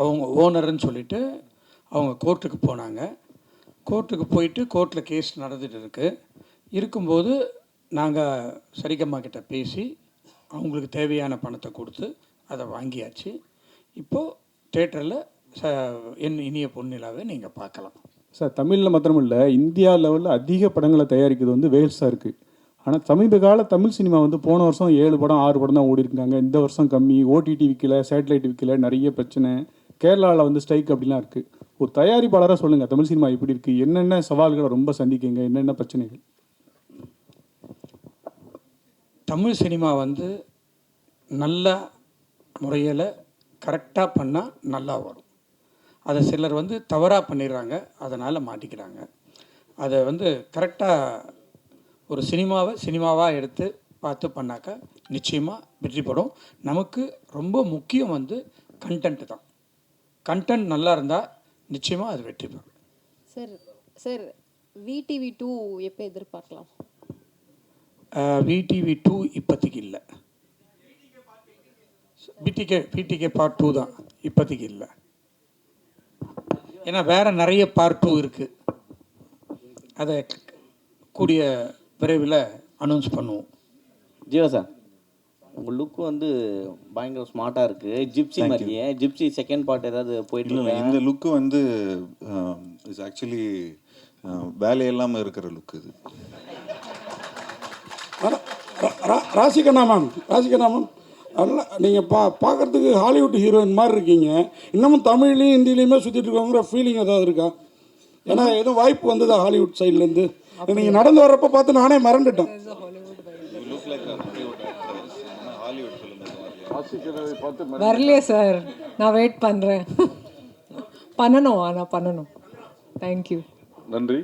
[SPEAKER 8] அவங்க ஓனர்னு சொல்லிட்டு அவங்க கோர்ட்டுக்கு போனாங்க. கோர்ட்டுக்கு போயிட்டு கோர்ட்டில் கேஸ் நடந்துகிட்டு இருக்கும்போது நாங்கள் சரிகம்மா கிட்ட பேசி அவங்களுக்கு தேவையான பணத்தை கொடுத்து அதை வாங்கியாச்சு. இப்போது தேட்டரில் என் இனிய பொன்னிலாவை நீங்கள் பார்க்கலாம்
[SPEAKER 11] சார். தமிழில் மாத்திரமில்லை, இந்தியா லெவலில் அதிக படங்களை தயாரிக்கிறது வந்து வேல்ஸாக இருக்குது. ஆனால் சமீப கால தமிழ் சினிமா வந்து போன வருஷம் 7 படம் 6 படம் தான் ஓடி இருக்காங்க. இந்த வருஷம் கம்மி, ஓடிடி விற்கல, சேட்டலைட் விற்கல, நிறைய பிரச்சனை, கேரளாவில் வந்து ஸ்ட்ரைக் அப்படிலாம் இருக்குது. ஒரு தயாரிப்பாளராக சொல்லுங்கள், தமிழ் சினிமா எப்படி இருக்குது, என்னென்ன சவால்களை ரொம்ப சந்திக்குங்க, என்னென்ன பிரச்சனைகள்?
[SPEAKER 8] தமிழ் சினிமா வந்து நல்ல முறையில் கரெக்டாக பண்ணால் நல்லா வரும். அதை சிலர் வந்து தவறாக பண்ணிடுறாங்க, அதனால் மாட்டிக்கிறாங்க. அதை வந்து கரெக்டாக ஒரு சினிமாவாக எடுத்து பார்த்து பண்ணாக்கா நிச்சயமாக வெற்றி படும். நமக்கு ரொம்ப முக்கியம் வந்து கண்டென்ட் தான். கண்டென்ட் நல்லா இருந்தால் நிச்சயமாக அது வெற்றி பெறும்.
[SPEAKER 18] சார் VTV 2 எப்போ எதிர்பார்க்கலாம்?
[SPEAKER 8] VTV 2 இப்போதைக்கு இல்லை. BTK பார்ட் 2 தான் இப்போதைக்கு இல்லை. ஏன்னா வேறு நிறைய பார்ட் 2 இருக்குது. அதை கூடிய விரைவில் அனௌன்ஸ் பண்ணுவோம்.
[SPEAKER 16] ஜீவா சார், உங்கள் லுக்கு வந்து பயங்கர ஸ்மார்ட்டாக இருக்குது. ஜிப்சி மாதிரியே. ஜிப்சி செகண்ட் பார்ட் ஏதாவது போயிட்டு
[SPEAKER 7] இல்லை, இந்த லுக்கு வந்து இஸ் ஆக்சுவலி வேலையெல்லாமல் இருக்கிற லுக்கு இது.
[SPEAKER 15] ராசிகண்ணா மேம் நல்லா நீங்கள் பார்க்குறதுக்கு ஹாலிவுட் ஹீரோயின் மாதிரி இருக்கீங்க. இன்னமும் தமிழ்லையும் ஹிந்திலையுமே சுற்றிட்டு இருக்கோங்கிற ஃபீலிங் ஏதாவது இருக்கா? ஏன்னா எதுவும் வாய்ப்பு வந்ததா ஹாலிவுட் சைட்லேருந்து? நீங்கள் நடந்து வர்றப்ப பார்த்து நானே மறந்துட்டேன்.
[SPEAKER 5] வரலையே சார், நான் வெயிட் பண்ணுறேன். பண்ணணும். தேங்க்யூ,
[SPEAKER 3] நன்றி.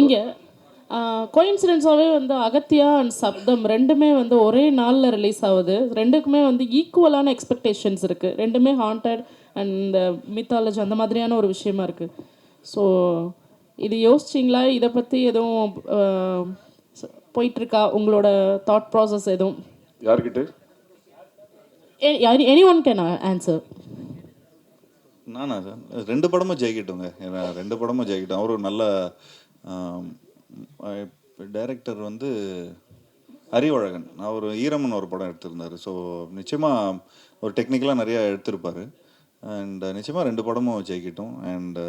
[SPEAKER 19] இங்கே கோயின்சிடென்ஸாகவே வந்து அகத்தியா அண்ட் சப்தம் ரெண்டுமே வந்து ஒரே நாளில் ரிலீஸ் ஆகுது. ரெண்டுக்குமே வந்து ஈக்குவலான எக்ஸ்பெக்டேஷன்ஸ் இருக்குது. ரெண்டுமே ஹாண்டட் அண்ட் மித்தாலஜி அந்த மாதிரியான ஒரு விஷயமா இருக்குது. ஸோ இது யோசிச்சிங்களா? இதை பற்றி எதுவும் போயிட்டுருக்கா உங்களோட தாட் ப்ராசஸ் எதுவும்?
[SPEAKER 3] யார்கிட்ட?
[SPEAKER 19] Any one can answer.
[SPEAKER 7] நானா சார், 2 படமும் ஜெயிக்கிட்டோங்க. ஏன்னா 2 படமும் ஜெயிக்கிட்டோம். அவரும் நல்ல டைரக்டர் வந்து அறிவழகன். அவர் ஈரம்னு ஒரு படம் எடுத்திருந்தார். ஸோ நிச்சயமாக ஒரு டெக்னிக்கலாக நிறையா எடுத்திருப்பார். அண்ட் நிச்சயமாக 2 படமும் ஜெயிக்கிட்டோம். அண்ட்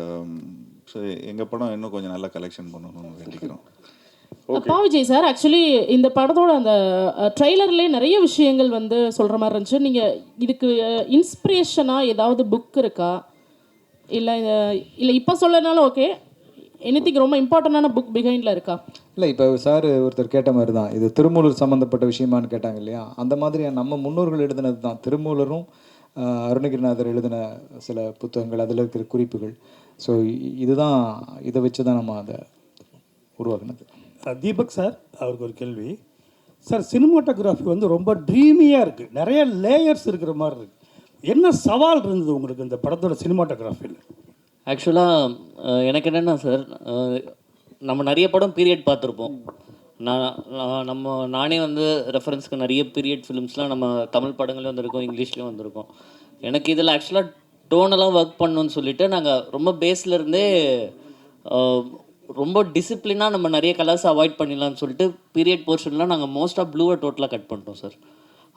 [SPEAKER 7] ஸோ எங்கள் படம் இன்னும் கொஞ்சம் நல்லா கலெக்ஷன் பண்ணணும்னு வேண்டிக்கிறோம்.
[SPEAKER 19] விஜய் சார், ஆக்சுவலி இந்த படத்தோட அந்த ட்ரெய்லர்லேயே நிறைய விஷயங்கள் வந்து சொல்கிற மாதிரி இருந்துச்சு. நீங்கள் இதுக்கு இன்ஸ்பிரேஷனாக ஏதாவது புக் இருக்கா? இல்லை இப்போ சொல்லனாலும் ஓகே, எனிதிங் ரொம்ப இம்பார்ட்டண்டான புக் பிஹைண்டில் இருக்கா?
[SPEAKER 6] இல்லை, இப்போ சார் ஒருத்தர் கேட்ட மாதிரி தான், இது திருமூலர் சம்மந்தப்பட்ட விஷயமானு கேட்டாங்க இல்லையா? அந்த மாதிரி நம்ம முன்னோர்கள் எழுதினது தான். திருமூலரும் அருணகிரிநாதர் எழுதின சில புத்தகங்கள், அதில் இருக்கிற குறிப்புகள். ஸோ இதுதான், இதை வச்சு தான் நம்ம அதை உருவாக்குனது.
[SPEAKER 9] தீபக் சார், அவருக்கு ஒரு கேள்வி சார். சினிமாட்டோகிராஃபி வந்து ரொம்ப ட்ரீமியாக இருக்குது, நிறைய லேயர்ஸ் இருக்கிற மாதிரி இருக்குது. என்ன சவால் இருந்தது உங்களுக்கு இந்த படத்தோட சினிமாட்டோகிராஃபியில்?
[SPEAKER 4] ஆக்சுவலாக எனக்கு என்னென்னா சார், நம்ம நிறைய படம் பீரியட் பார்த்துருப்போம். நானே வந்து ரெஃபரன்ஸ்க்கு நிறைய பீரியட் ஃபிலிம்ஸ்லாம் நம்ம தமிழ் படங்களையும் வந்திருக்கோம், இங்கிலீஷ்லேயும் வந்திருக்கோம். எனக்கு இதில் ஆக்சுவலாக டோனெல்லாம் ஒர்க் பண்ணணுன்னு சொல்லிட்டு நாங்கள் ரொம்ப பேஸ்லேருந்தே ரொம்ப டிசிப்ளினாக நம்ம நிறைய கலர்ஸ் அவாய்ட் பண்ணிடலாம்னு சொல்லிட்டு பீரியட் போர்ஷன்லாம் நாங்கள் மோஸ்ட்டாக ப்ளூவை டோட்டலாக கட் பண்ணிட்டோம் சார்.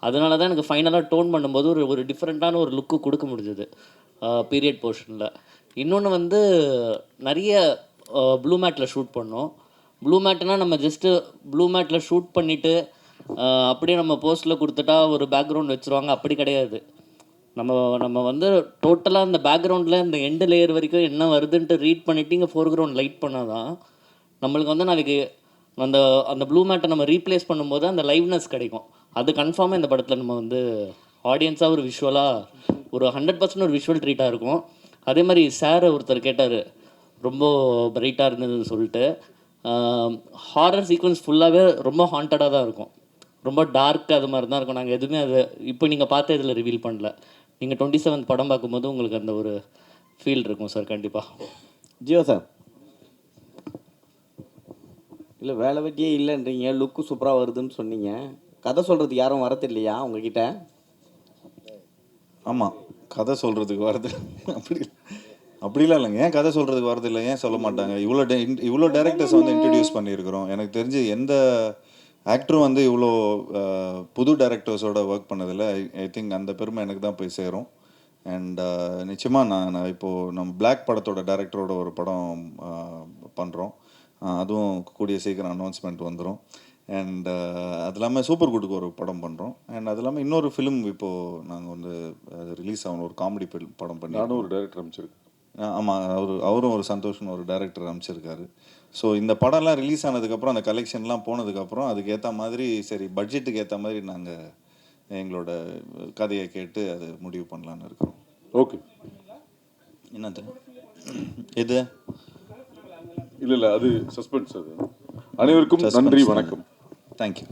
[SPEAKER 4] அதனால தான் எனக்கு ஃபைனலாக டோன் பண்ணும்போது ஒரு டிஃப்ரெண்ட்டான ஒரு லுக்கு கொடுக்க முடிஞ்சது பீரியட் போர்ஷனில். இன்னொன்று வந்து நிறைய ப்ளூ மேட்டில் ஷூட் பண்ணோம். ப்ளூ மேட்னால் நம்ம ஜஸ்ட்டு ப்ளூ மேட்டில் ஷூட் பண்ணிவிட்டு அப்படியே நம்ம போஸ்ட்டில் கொடுத்துட்டா ஒரு பேக்ரவுண்ட் வச்சுருவாங்க, அப்படி கிடையாது. நம்ம வந்து டோட்டலாக அந்த பேக்ரவுண்டில் இந்த எண்டு லேயர் வரைக்கும் என்ன வருதுன்ட்டு ரீட் பண்ணிவிட்டு இங்கே ஃபோர்க்ரவுண்ட் லைட் பண்ணால் தான் நம்மளுக்கு வந்து நாளைக்கு அந்த ப்ளூ மேட்டை நம்ம ரீப்ளேஸ் பண்ணும்போது அந்த லைவ்னஸ் கிடைக்கும். அது கன்ஃபார்மாக இந்த படத்தில் நம்ம வந்து ஆடியன்ஸாக ஒரு விஷுவலாக ஒரு 100% ஒரு விஷுவல் ட்ரீட்டாக இருக்கும். அதே மாதிரி சார் ஒருத்தர் கேட்டார், ரொம்ப பிரைட்டாக இருந்ததுன்னு சொல்லிட்டு. ஹாரர் சீக்வன்ஸ் ஃபுல்லாகவே ரொம்ப ஹாண்டடாக தான் இருக்கும், ரொம்ப டார்க் அது மாதிரி தான் இருக்கும். நாங்கள் எதுவுமே அதை இப்போ நீங்கள் பார்த்து இதில் ரிவீல் பண்ணல. நீங்கள் 27th படம் பார்க்கும்போது உங்களுக்கு அந்த ஒரு ஃபீல் இருக்கும் சார் கண்டிப்பாக.
[SPEAKER 16] ஜியோ சார், இல்லை வேலை வெட்டியே இல்லைன்றீங்க, லுக்கு சூப்பராக வருதுன்னு சொன்னீங்க. கதை சொல்கிறதுக்கு யாரும் வரது இல்லையா உங்ககிட்ட?
[SPEAKER 7] ஆமாம், கதை சொல்கிறதுக்கு வரது அப்படிலாம் இல்லைங்க. ஏன் கதை சொல்கிறதுக்கு வரது இல்லை, ஏன் சொல்ல மாட்டாங்க? இவ்வளோ டேரக்டர்ஸ் வந்து இன்ட்ரடியூஸ் பண்ணியிருக்கிறோம். எனக்கு தெரிஞ்சு எந்த ஆக்டரும் வந்து இவ்வளோ புது டேரக்டர்ஸோட ஒர்க் பண்ணதில்லை. ஐ திங்க் அந்த பெருமை எனக்கு தான் போய் சேரும். அண்ட் நிச்சயமாக நான் இப்போது நம்ம பிளாக் படத்தோட டேரக்டரோட ஒரு படம் பண்ணுறோம். அதுவும் கூடிய சீக்கிரம் அனௌன்ஸ்மெண்ட் வந்துடும். அண்ட் அது இல்லாமல் சூப்பர் குட்டுக்கு ஒரு படம் பண்ணுறோம். அண்ட் அது இல்லாமல் இன்னொரு ஃபிலிம் இப்போது நாங்கள் வந்து ரிலீஸ் ஆகணும், ஒரு காமெடி படம் பண்ணி.
[SPEAKER 3] நானும் ஒரு டைரக்டர் அமைச்சிருக்கேன்.
[SPEAKER 7] ஆமாம், அவரும் ஒரு சந்தோஷம்னு ஒரு டைரக்டர் அமைச்சிருக்காரு. ஸோ இந்த படம்லாம் ரிலீஸ் ஆனதுக்கப்புறம், அந்த கலெக்ஷன்லாம் போனதுக்கப்புறம் அதுக்கு ஏற்ற மாதிரி, சரி பட்ஜெட்டுக்கு ஏற்ற மாதிரி நாங்கள் எங்களோட கதையை கேட்டு அது முடிவு பண்ணலான்னு இருக்கிறோம்.
[SPEAKER 3] ஓகே,
[SPEAKER 7] என்னது இது?
[SPEAKER 3] இல்லை அது சஸ்பென்ஸ். அது அனைவருக்கும் நன்றி, வணக்கம்.
[SPEAKER 7] தேங்க்யூ.